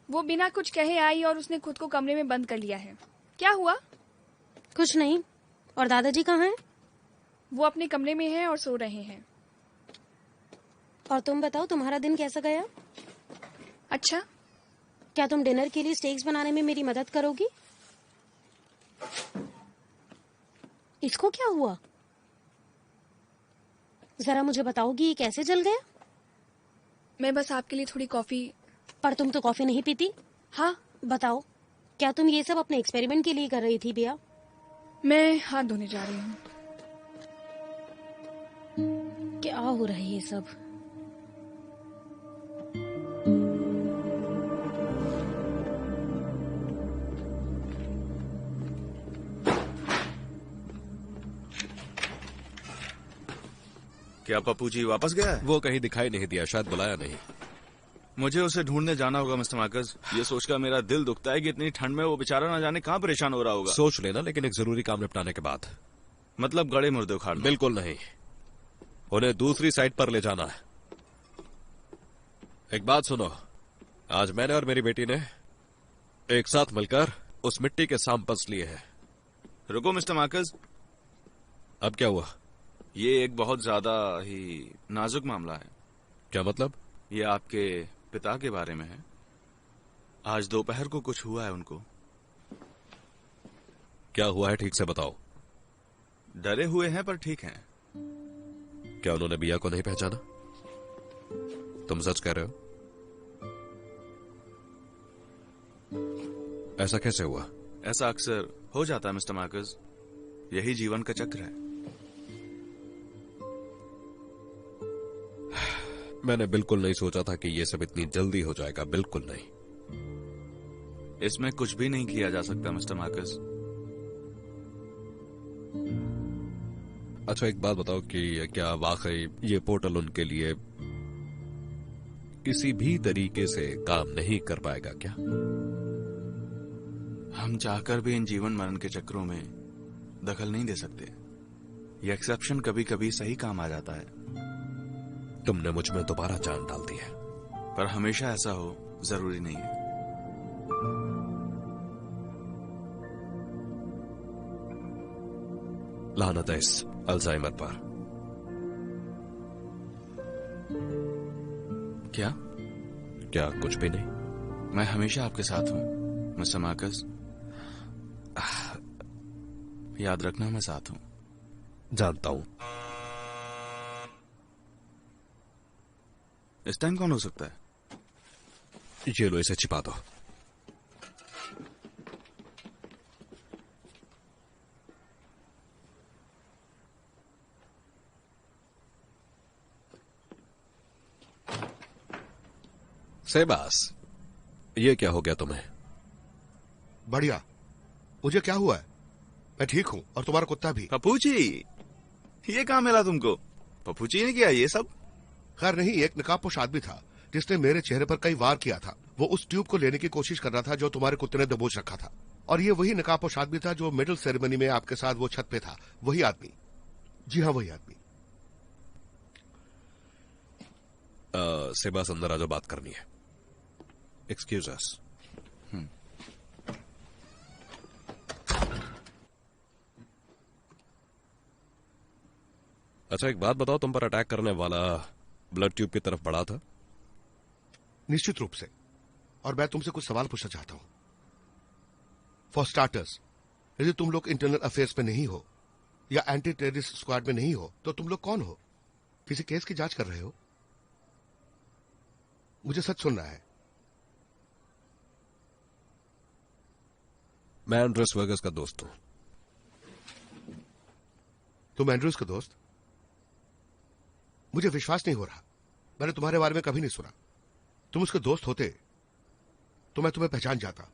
वो बिना कुछ कहे आई और उसने खुद को कमरे में बंद कर लिया है। क्या हुआ? कुछ नहीं। और दादाजी कहाँ हैं? वो अपने कमरे में हैं और सो रहे हैं। और तुम बताओ, तुम्हारा दिन कैसा गया? अच्छा। क्या तुम डिनर के लिए स्टेक्स बनाने में मेरी मदद करोगी? इसको क्या हुआ? जरा मुझे बताओगी ये कैसे जल गया? मैं बस आपके लिए थोड़ी कॉफी। पर तुम तो कॉफी नहीं पीती। हाँ बताओ, क्या तुम ये सब अपने एक्सपेरिमेंट के लिए कर रही थी बिया? मैं हाथ धोने जा रही हूँ। क्या हो रहा है ये सब? क्या पप्पू जी वापस गया है? वो कहीं दिखाई नहीं दिया, शायद बुलाया नहीं। मुझे उसे ढूंढने जाना होगा मिस्टर मार्कस। ये सोचकर मेरा दिल दुखता है कि इतनी ठंड में वो बेचारा ना जाने कहाँ परेशान हो रहा होगा। सोच लेना, लेकिन एक जरूरी काम निपटाने के बाद। मतलब गड़े मुर्दे उखाड़ना? बिल्कुल नहीं, उन्हें दूसरी साइड पर ले जाना है। एक बात सुनो, आज मैंने और मेरी बेटी ने एक साथ मिलकर उस मिट्टी के सैंपल्स लिए हैं। रुको मिस्टर मार्कस। अब क्या हुआ? ये एक बहुत ज्यादा ही नाजुक मामला है। क्या मतलब? ये आपके पिता के बारे में है। आज दोपहर को कुछ हुआ है उनको। क्या हुआ है, ठीक से बताओ। डरे हुए हैं पर ठीक हैं। क्या उन्होंने बिया को नहीं पहचाना? तुम सच कह रहे हो? ऐसा कैसे हुआ? ऐसा अक्सर हो जाता है मिस्टर मार्कस, यही जीवन का चक्र है। मैंने बिल्कुल नहीं सोचा था कि ये सब इतनी जल्दी हो जाएगा, बिल्कुल नहीं। इसमें कुछ भी नहीं किया जा सकता मिस्टर मार्कस। अच्छा एक बात बताओ कि क्या वाकई ये पोर्टल उनके लिए किसी भी तरीके से काम नहीं कर पाएगा क्या? हम चाहकर भी इन जीवन मरण के चक्रों में दखल नहीं दे सकते। ये एक्सेप्शन कभी कभी सही काम आ जाता है। तुमने मुझ में दोबारा जान डाल दी है। पर हमेशा ऐसा हो जरूरी नहीं है। लानत है इस अल्जाइमर पर। क्या? क्या कुछ भी नहीं। मैं हमेशा आपके साथ हूं मिस्टर मार्कस। याद रखना मैं साथ हूं। जानता हूं। इस टाइम कौन हो सकता है? ये लो, इसे छिपा दो। सेबास, ये क्या हो गया तुम्हें? बढ़िया। मुझे क्या हुआ है? मैं ठीक हूं और तुम्हारा कुत्ता भी। पप्पू जी, ये कहाँ मिला तुमको? पप्पू जी ने किया ये सब? खैर नहीं, एक नकाबपोश आदमी था जिसने मेरे चेहरे पर कई वार किया था। वो उस ट्यूब को लेने की कोशिश कर रहा था जो तुम्हारे कुत्ते ने दबोच रखा था। और ये वही नकाबपोश आदमी था जो मेडल सेरेमनी में आपके साथ वो छत पे था। वही आदमी। जी हाँ, वही आदमी। सेबास, अंदर आ जाओ, बात करनी है। एक्सक्यूज अस। अच्छा एक बात बताओ, तुम पर अटैक करने वाला ब्लड ट्यूब की तरफ बढ़ा था? निश्चित रूप से। और मैं तुमसे कुछ सवाल पूछना चाहता हूं। फॉर स्टार्टर्स, यदि तुम लोग इंटरनल अफेयर्स में नहीं हो या एंटी टेररिस्ट स्क्वाड में नहीं हो तो तुम लोग कौन हो? किसी केस की जांच कर रहे हो? मुझे सच सुनना है। मैं एंड्रस वर्गस का दोस्त हूं। तुम एंड्रूज का दोस्त? मुझे विश्वास नहीं हो रहा। मैंने तुम्हारे बारे में कभी नहीं सुना। तुम उसके दोस्त होते तो मैं तुम्हें पहचान जाता,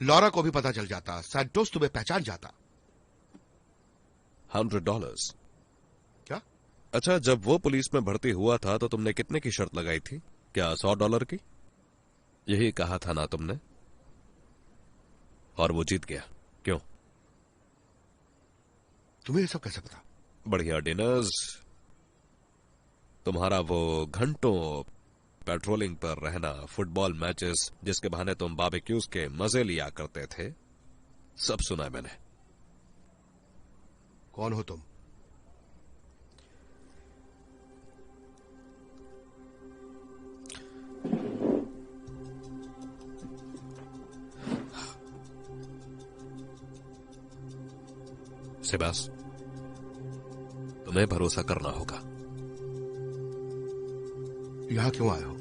लॉरा को भी पता चल जाता, सैंटोस तुम्हें पहचान जाता। $100। क्या? अच्छा, जब वो पुलिस में भर्ती हुआ था तो तुमने कितने की शर्त लगाई थी? क्या $100 की? यही कहा था ना तुमने? और वो जीत गया, क्यों? तुम्हें ये सब कैसे पता? बढ़िया डिनर्स, तुम्हारा वो घंटों पेट्रोलिंग पर रहना, फुटबॉल मैचेस जिसके बहाने तुम बारबेक्यूज के मजे लिया करते थे, सब सुना है मैंने। कौन हो तुम? सिबास, तुम्हें भरोसा करना होगा। यहां क्यों आए हो?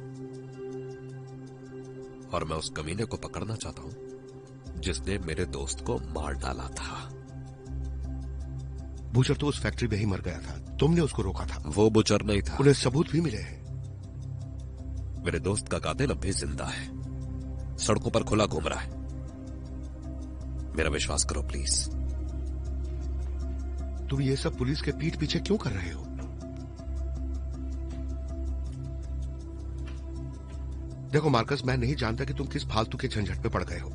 और मैं उस कमीने को पकड़ना चाहता हूं जिसने मेरे दोस्त को मार डाला था। बुचर तो उस फैक्ट्री में ही मर गया था, तुमने उसको रोका था। वो बुचर नहीं था। उन्हें सबूत भी मिले हैं। मेरे दोस्त का कातिल अब भी जिंदा है, सड़कों पर खुला घूम रहा है। मेरा विश्वास करो प्लीज। तुम ये सब पुलिस के पीठ पीछे क्यों कर रहे हो? देखो मार्कस, मैं नहीं जानता कि तुम किस फालतू के झंझट में पड़ गए हो।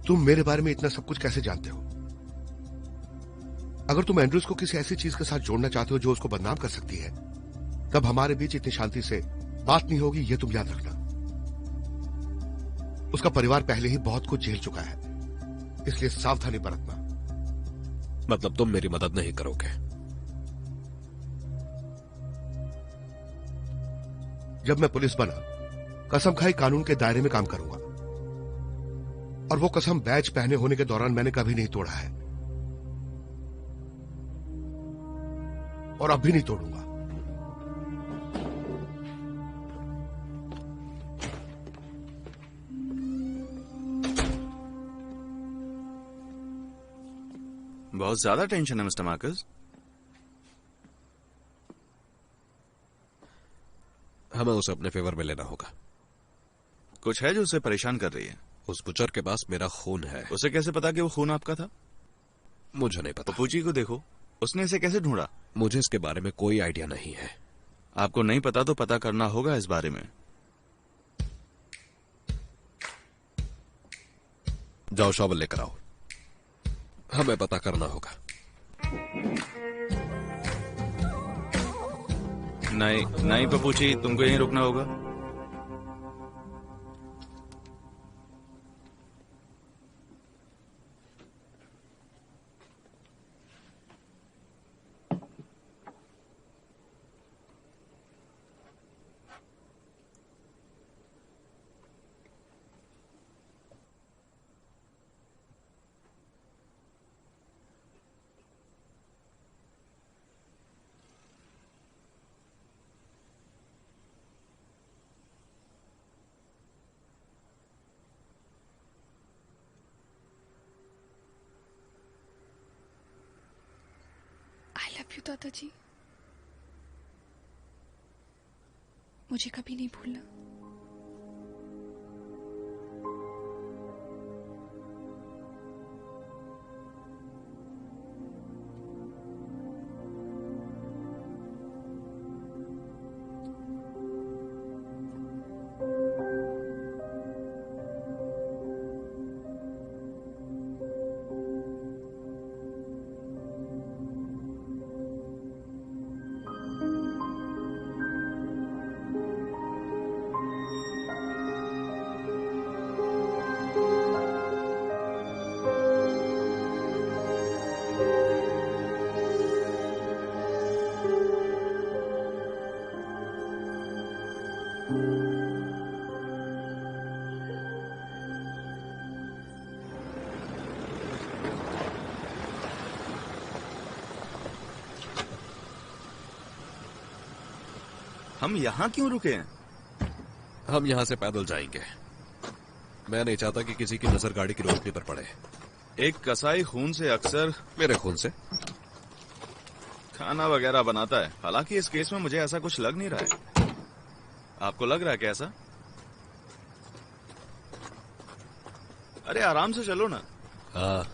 तुम मेरे बारे में इतना सब कुछ कैसे जानते हो? अगर तुम एंड्रूज को किसी ऐसी चीज के साथ जोड़ना चाहते हो जो उसको बदनाम कर सकती है, तब हमारे बीच इतनी शांति से बात नहीं होगी, ये तुम याद रखना। उसका परिवार पहले ही बहुत कुछ झेल चुका है, इसलिए सावधानी बरतना। मतलब तुम मेरी मदद नहीं करोगे? जब मैं पुलिस बना, कसम खाई कानून के दायरे में काम करूंगा, और वो कसम बैज पहने होने के दौरान मैंने कभी नहीं तोड़ा है, और अब भी नहीं तोड़ूंगा। बहुत ज्यादा टेंशन है मिस्टर मार्कस। हमें उसे अपने फेवर में लेना होगा। कुछ है जो उसे परेशान कर रही है? उस बुचर के पास मेरा खून है। उसे कैसे पता कि वो खून आपका था? मुझे नहीं पता। पप्पू जी को देखो, उसने इसे कैसे ढूंढा? मुझे इसके बारे में कोई आइडिया नहीं है। आपको नहीं पता तो पता करना होगा इस बारे में। जाओ शॉवल लेकर आओ, हमें पता करना होगा। नहीं नहीं पप्पू जी, तुमको यहीं रुकना होगा। आई लव यू दादाजी, मुझे कभी नहीं भूलना। हम यहाँ क्यों रुके हैं? हम यहाँ से पैदल जाएंगे। मैं नहीं चाहता कि किसी की नजर गाड़ी की रोशनी पर पड़े। एक कसाई खून से अक्सर मेरे खून से खाना वगैरह बनाता है। हालांकि इस केस में मुझे ऐसा कुछ लग नहीं रहा है। आपको लग रहा है कैसा? अरे आराम से चलो ना। हाँ।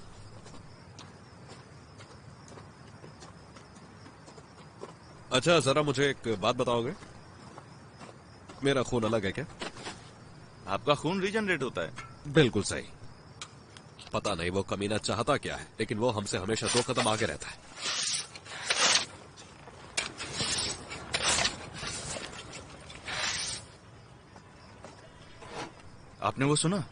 अच्छा जरा मुझे एक बात बताओगे, मेरा खून अलग है क्या? आपका खून रीजनरेट होता है। बिल्कुल सही। पता नहीं वो कमीना चाहता क्या है, लेकिन वो हमसे हमेशा 2 कदम आगे रहता है। आपने वो सुना?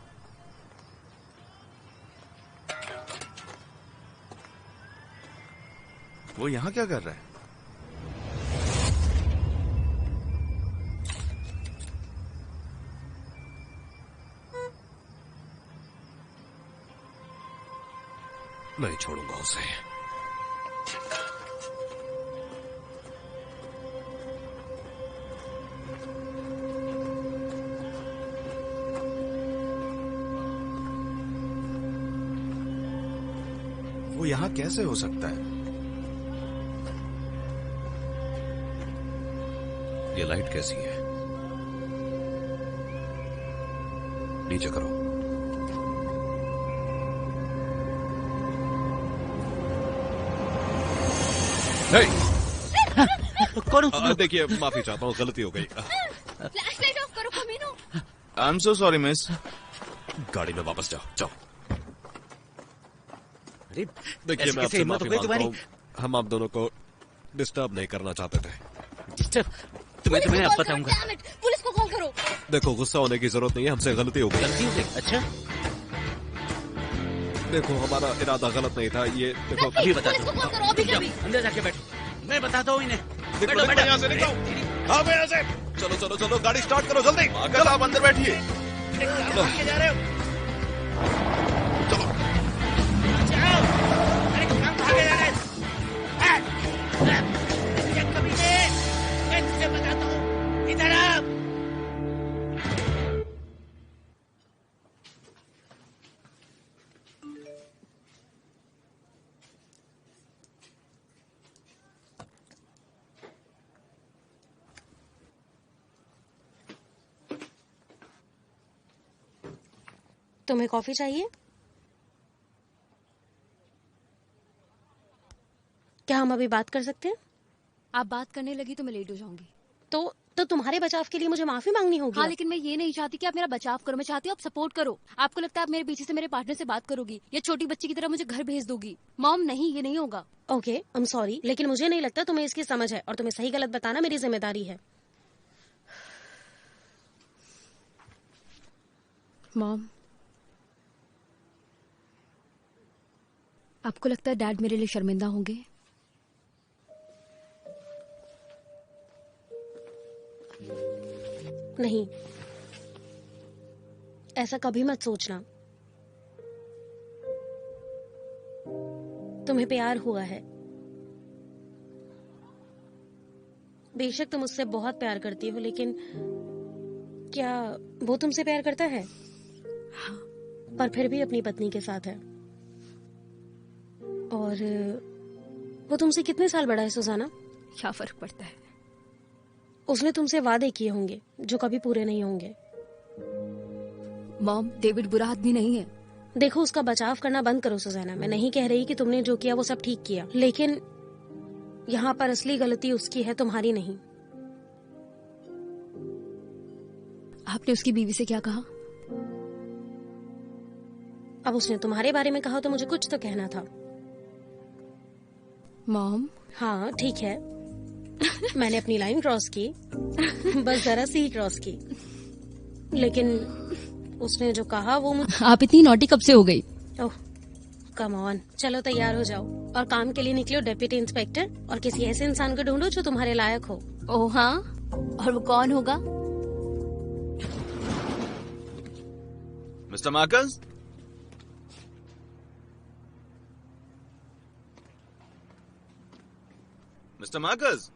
वो यहां क्या कर रहा है? नहीं छोड़ूंगा उसे। वो यहां कैसे हो सकता है? ये लाइट कैसी है? नीचे करो। देखिए माफी चाहता हूँ, गलती हो गई। फ्लैशलाइट ऑफ करो कमीनो। I am so sorry miss. गाड़ी में वापस जाओ, जाओ। देखिए ऐसे मैं कैसे आपसे हिम्मत हो माफी गई मांगता तुम्हारी? हूँ, हम आप दोनों को डिस्टर्ब नहीं करना चाहते थे। तुम्हें अब बताऊंगा। पुलिस को कॉल करो। देखो गुस्सा होने की जरूरत नहीं है, हमसे गलती हो गई। गलती हो गई? अच्छा देखो हमारा इरादा गलत नहीं था। ये देखो अभी बता पुलिस को कॉल करो अभी के अभी। अंदर जाके बैठो, मैं बताता हूँ इन्हें। देखो यहाँ से निकलो। हाँ मैं यहाँ से। चलो चलो चलो गाड़ी स्टार्ट करो जल्दी। चलो आप अंदर बैठिए। जा रहे हो? जाओ। अरे हम भागे जा रहे हैं। ये कमीने, मैं तुझे बताता हूँ, इधर आ। तुम्हें कॉफी चाहिए? क्या हम अभी बात कर सकते हैं? आप बात करने लगी तो मैं लेट हो जाऊंगी। तो तुम्हारे बचाव के लिए मुझे माफी मांगनी होगी। हाँ लेकिन मैं ये नहीं चाहती कि आप मेरा बचाव करो, मैं चाहती हूँ आप सपोर्ट करो। आपको लगता है आप मेरे पीछे से मेरे पार्टनर से बात करोगी या छोटी बच्ची की तरह मुझे घर भेज दोगी? मॉम नहीं, ये नहीं होगा। ओके आई एम सॉरी, लेकिन मुझे नहीं लगता तुम्हें इसकी समझ है और तुम्हें सही गलत बताना मेरी जिम्मेदारी है। मॉम आपको लगता है डैड मेरे लिए शर्मिंदा होंगे? नहीं, ऐसा कभी मत सोचना। तुम्हें प्यार हुआ है। बेशक तुम उससे बहुत प्यार करती हो, लेकिन क्या वो तुमसे प्यार करता है? पर फिर भी अपनी पत्नी के साथ है। और वो तुमसे कितने साल बड़ा है सुजाना? क्या फर्क पड़ता है? उसने तुमसे वादे किए होंगे जो कभी पूरे नहीं होंगे। मॉम डेविड बुरा आदमी नहीं है। देखो उसका बचाव करना बंद करो सुजाना। मैं नहीं कह रही कि तुमने जो किया वो सब ठीक किया, लेकिन यहाँ पर असली गलती उसकी है, तुम्हारी नहीं। आपने उसकी बीवी से क्या कहा? अब उसने तुम्हारे बारे में कहा तो मुझे कुछ तो कहना था। मॉम हाँ ठीक है, मैंने अपनी लाइन क्रॉस की, बस जरा सी ही क्रॉस की, लेकिन उसने जो कहा वो मुझे। आप इतनी नॉटी कब से हो गई? ओह कम ऑन, चलो तैयार हो जाओ और काम के लिए निकलो डेप्यूटी इंस्पेक्टर, और किसी ऐसे इंसान को ढूंढो जो तुम्हारे लायक हो। ओह हाँ, और वो कौन होगा? मिस्टर मार्कस, मिस्टर मार्कस,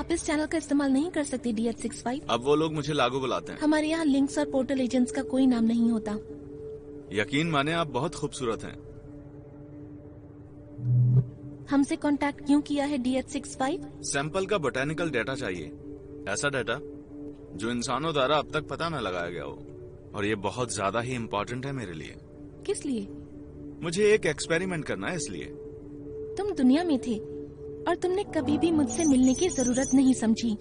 आप इस चैनल का इस्तेमाल नहीं कर सकते DH65। अब वो लोग मुझे लागू बुलाते हैं। हमारे यहाँ लिंक्स और पोर्टल एजेंट्स का कोई नाम नहीं होता। यकीन माने आप बहुत खूबसूरत हैं। हमसे कांटेक्ट क्यों किया है DH65? सैंपल का बोटेनिकल डेटा चाहिए, ऐसा डेटा जो इंसानों द्वारा अब तक पता न लगाया गया हो, और ये बहुत ज्यादा ही इम्पोर्टेंट है मेरे लिए। किस लिए? मुझे एक एक्सपेरिमेंट करना है, इसलिए। तुम दुनिया में थे और तुमने कभी भी मुझसे मिलने की जरूरत नहीं समझी,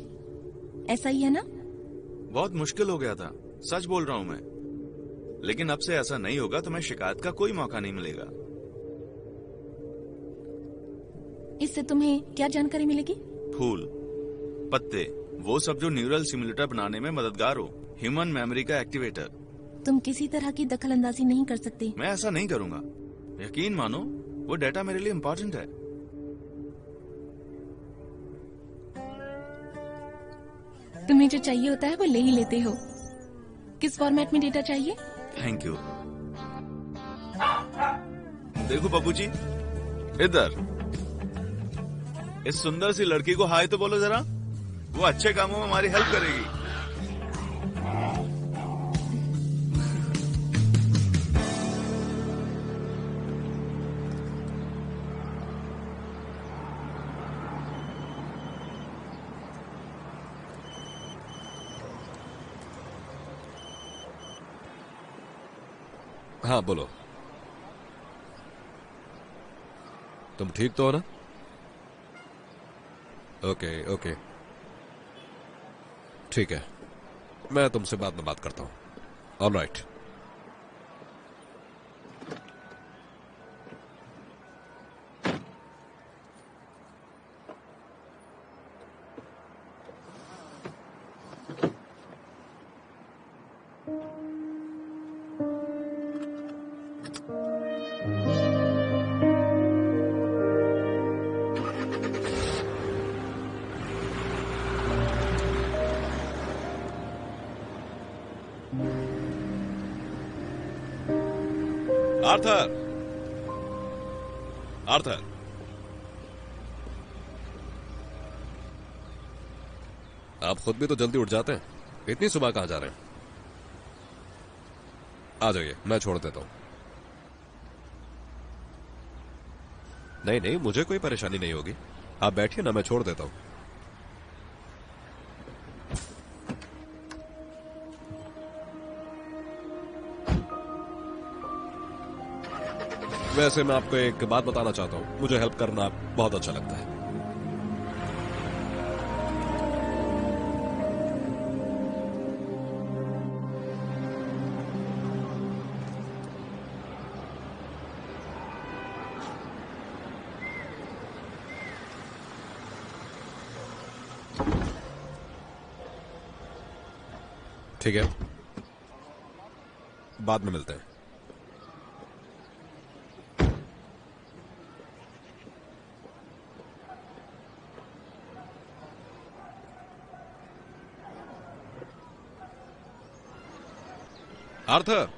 ऐसा ही है ना? बहुत मुश्किल हो गया था, सच बोल रहा हूँ मैं। लेकिन अब से ऐसा नहीं होगा, तुम्हें शिकायत का कोई मौका नहीं मिलेगा। इससे तुम्हें क्या जानकारी मिलेगी? फूल, पत्ते, वो सब जो न्यूरल सिमुलेटर बनाने में मददगार हो, ह्यूमन मेमोरी का एक्टिवेटर। तुम किसी तरह की दखलंदाजी नहीं कर सकते। मैं ऐसा नहीं करूंगा, यकीन मानो, वो डेटा मेरे लिए इम्पोर्टेंट है। तुम्हें जो चाहिए होता है वो ले ही लेते हो। किस फॉर्मेट में डेटा चाहिए? Thank you. देखो पप्पू जी, इधर इस सुंदर सी लड़की को हाय तो बोलो जरा, वो अच्छे कामों में हमारी हेल्प करेगी। हाँ बोलो। तुम ठीक तो हो ना? ओके ओके, ठीक है, मैं तुमसे बाद में बात करता हूं। All right. आर्थर, आर्थर, आप खुद भी तो जल्दी उठ जाते हैं, इतनी सुबह कहां जा रहे हैं? आ जाइए, मैं छोड़ देता हूं। नहीं नहीं, मुझे कोई परेशानी नहीं होगी, आप बैठिए ना, मैं छोड़ देता हूं। वैसे मैं आपको एक बात बताना चाहता हूं, मुझे हेल्प करना बहुत अच्छा लगता है। ठीक है, बाद में मिलते हैं। आर्थर,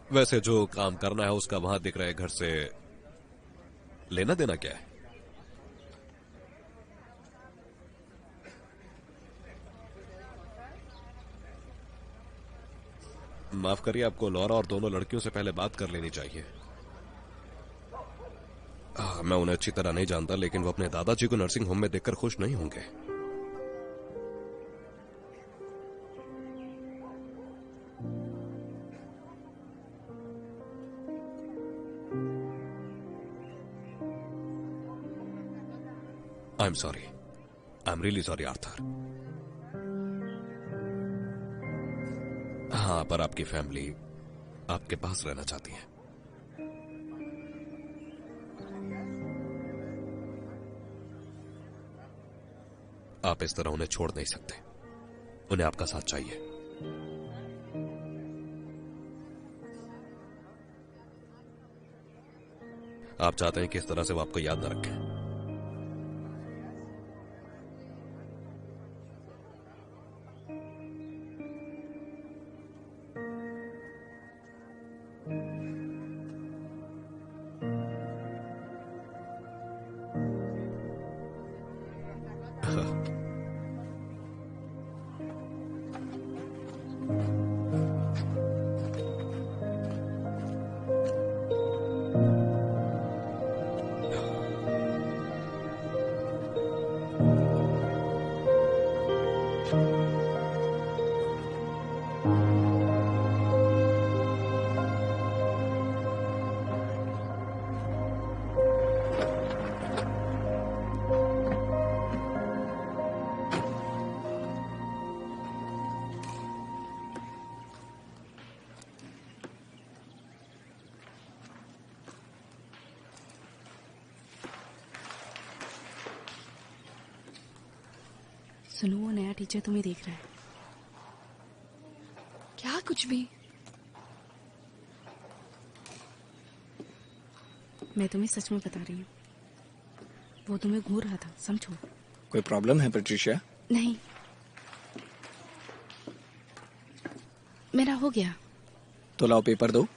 वैसे जो काम करना है उसका वहां दिख रहे घर से लेना देना क्या है? माफ करिए, आपको लॉरा और दोनों लड़कियों से पहले बात कर लेनी चाहिए। मैं उन्हें अच्छी तरह नहीं जानता, लेकिन वो अपने दादाजी को नर्सिंग होम में देखकर खुश नहीं होंगे। I am sorry, I am really sorry Arthur. हाँ, पर आपकी फैमिली आपके पास रहना चाहती है। आप इस तरह उन्हें छोड़ नहीं सकते, उन्हें आपका साथ चाहिए। आप चाहते हैं कि इस तरह से वो आपको याद न रखें। सुनो, वो नया टीचर तुम्हें देख रहा है। क्या कुछ भी? मैं तुम्हें सच में बता रही हूँ, वो तुम्हें घूर रहा था, समझो। कोई प्रॉब्लम है पैट्रिशिया? नहीं, मेरा हो गया। तो लाओ पेपर दो।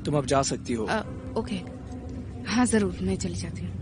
तुम अब जा सकती हो। ओके, हाँ जरूर, मैं चली जाती हूँ।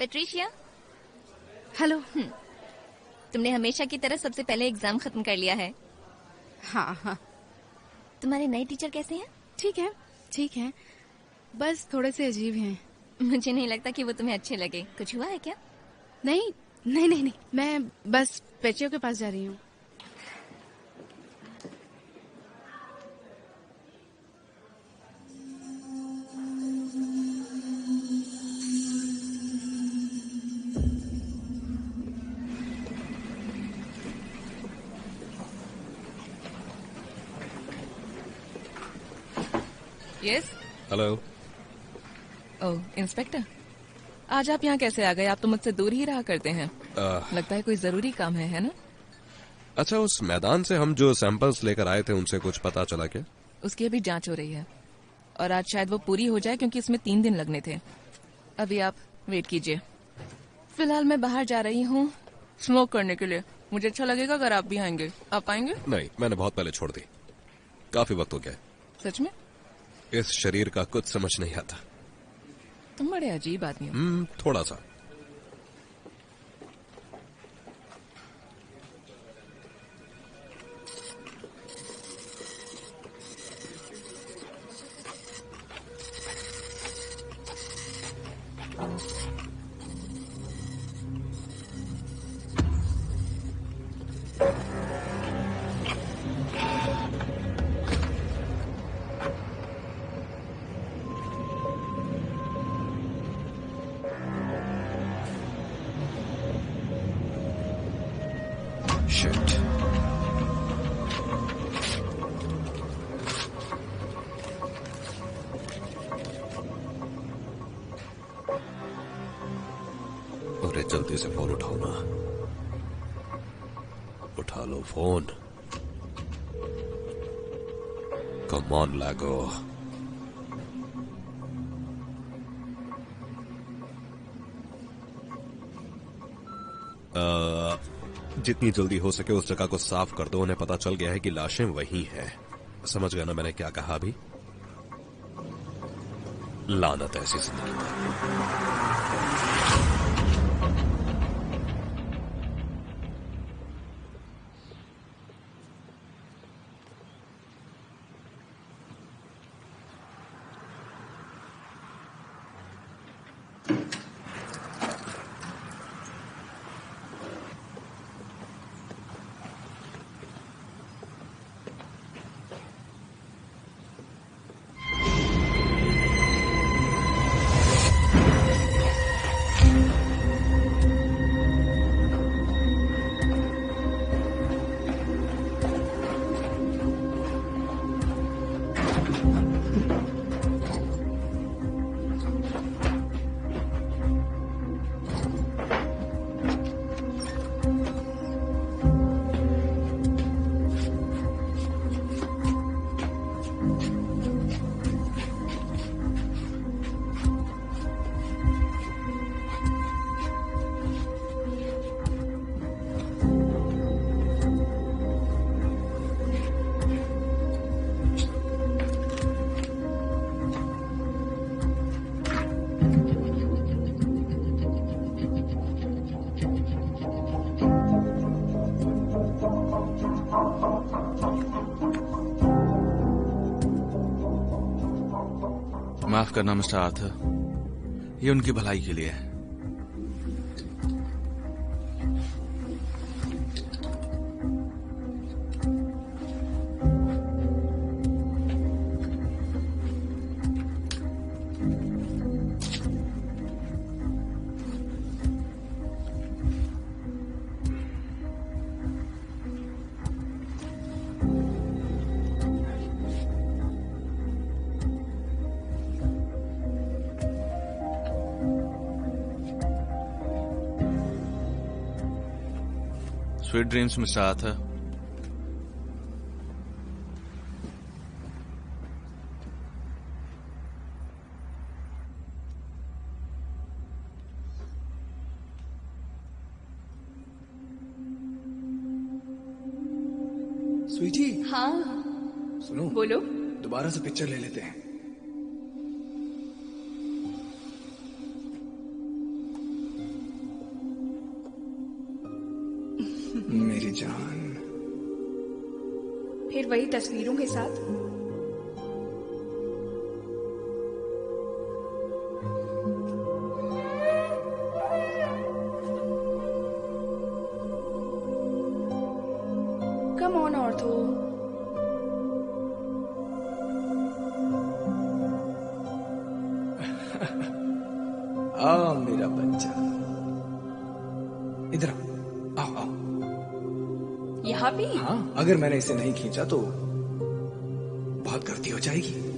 Patricia, hello. तुमने हमेशा की तरह सबसे पहले एग्जाम खत्म कर लिया है। हाँ हाँ। तुम्हारे नए टीचर कैसे हैं? ठीक है, ठीक है, बस थोड़े से अजीब हैं। मुझे नहीं लगता कि वो तुम्हें अच्छे लगे। कुछ हुआ है क्या? नहीं नहीं नहीं नहीं, मैं बस पेचियो के पास जा रही हूँ। यस। हेलो। ओह, इंस्पेक्टर, आज आप यहाँ कैसे आ गए? आप तो मुझसे दूर ही रहा करते हैं। लगता है कोई जरूरी काम है ना? अच्छा, उस मैदान से हम जो सैंपल्स लेकर आए थे उनसे कुछ पता चला क्या? उसकी अभी जांच हो रही है और आज शायद वो पूरी हो जाए, क्योंकि इसमें 3 दिन लगने थे। अभी आप वेट कीजिए। फिलहाल मैं बाहर जा रही हूँ स्मोक करने के लिए। मुझे अच्छा लगेगा अगर आप भी आएंगे। आप आएंगे? नहीं, मैंने बहुत पहले छोड़ दी। काफी वक्त हो गया। सच में? इस शरीर का कुछ समझ नहीं आता। तुम बड़े अजीब आदमी हो। थोड़ा सा। जल्दी से फोन उठाओ ना। उठा लो फोन। कम ऑन लागो। जितनी जल्दी हो सके उस जगह को साफ कर दो। उन्हें पता चल गया है कि लाशें वही हैं। समझ गए ना मैंने क्या कहा अभी? लानत ऐसी जिंदगी पर। माफ करना मिस्टर आर्थर, ये उनकी भलाई के लिए है। Sweet dreams mister Arthur. Sweetie. हाँ सुनो, बोलो। दोबारा से पिक्चर ले लेते हैं। मेरी जान। फिर वही तस्वीरों के साथ? Come on ortho. आ मेरा बच्चा, इधर आओ आओ। यहाँ भी? हाँ, अगर मैंने इसे नहीं खींचा तो बहुत गलती हो जाएगी।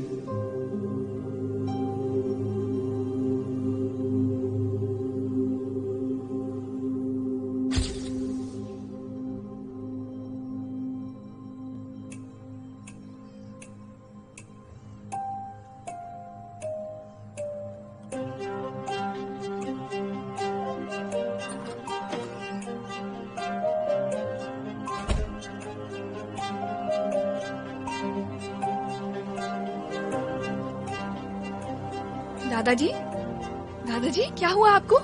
दादाजी, दादाजी क्या हुआ आपको?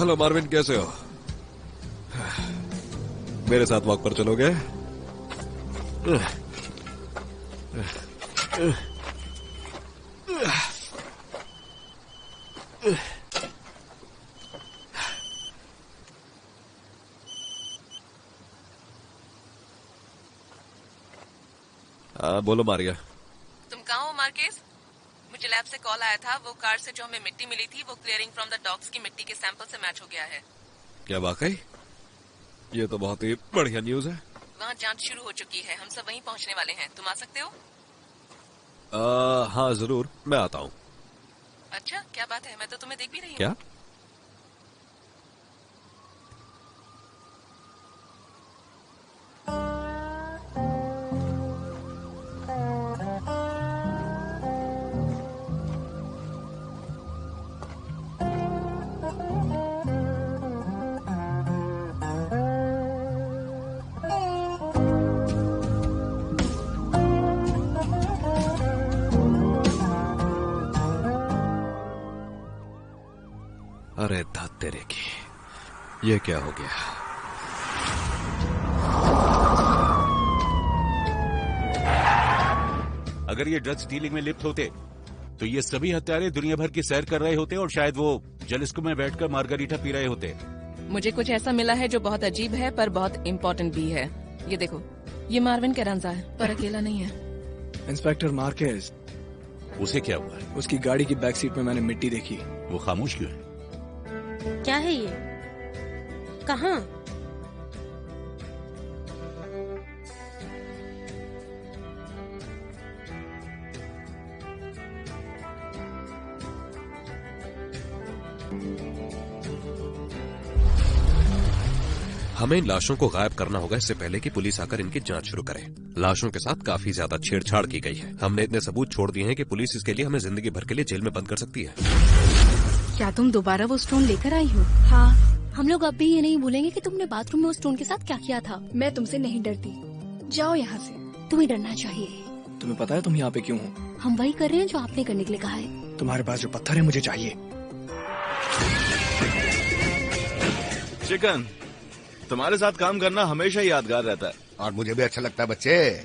हेलो मार्विन, कैसे हो? मेरे साथ वॉक पर चलोगे? बोलो मारिया। तुम कहाँ हो मार्केस? मुझे लैब से कॉल आया था। वो कार से जो हमें मिट्टी मिली थी वो क्लियरिंग फ्रॉम द डॉग्स की मिट्टी के सैंपल से मैच हो गया है। क्या वाकई? ये तो बहुत ही बढ़िया न्यूज है। वहाँ जांच शुरू हो चुकी है। हम सब वहीं पहुँचने वाले हैं। तुम आ सकते हो? हाँ जरूर, मैं आता हूँ। अच्छा, क्या बात है? मैं तो तुम्हें देख भी रही हूँ। क्या? अरे धत तेरे की, ये क्या हो गया? अगर ये ड्रग्स डीलिंग में लिप्त होते तो ये सभी हत्यारे दुनिया भर की सैर कर रहे होते और शायद वो जलिस्को में बैठकर मार्गारीटा पी रहे होते। मुझे कुछ ऐसा मिला है जो बहुत अजीब है पर बहुत इम्पोर्टेंट भी है। ये देखो, ये मार्विन कैरेंजा है पर अकेला नहीं है। Inspector Marquez. उसे क्या हुआ है? उसकी गाड़ी की बैक सीट में मैंने मिट्टी देखी। वो खामोश क्यों है? क्या है ये? कहाँ? हमें इन लाशों को गायब करना होगा इससे पहले कि पुलिस आकर इनकी जांच शुरू करे। लाशों के साथ काफी ज्यादा छेड़छाड़ की गई है। हमने इतने सबूत छोड़ दिए हैं कि पुलिस इसके लिए हमें जिंदगी भर के लिए जेल में बंद कर सकती है। क्या तुम दोबारा वो स्टोन लेकर आई हो? हाँ, हम लोग अब भी ये नहीं भूलेंगे कि तुमने बाथरूम में उस स्टोन के साथ क्या किया था। मैं तुमसे नहीं डरती, जाओ यहाँ से। तुम्हें डरना चाहिए। तुम्हें पता है तुम यहाँ पे क्यों हो? हम वही कर रहे हैं जो आपने करने के लिए कहा है। तुम्हारे पास जो पत्थर है मुझे चाहिए। चिकन, तुम्हारे साथ काम करना हमेशा ही यादगार रहता है। और मुझे भी अच्छा लगता है बच्चे।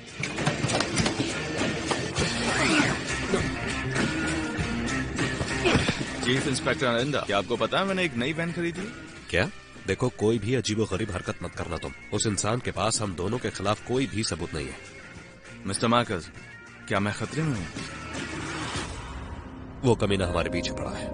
चीफ इंस्पेक्टर अरिंदा, क्या आपको पता है मैंने एक नई वैन खरीदी? क्या? देखो, कोई भी अजीबोगरीब हरकत मत करना तुम। उस इंसान के पास हम दोनों के खिलाफ कोई भी सबूत नहीं है। मिस्टर मार्कस, क्या मैं खतरे में हूँ? वो कमीना हमारे पीछे पड़ा है।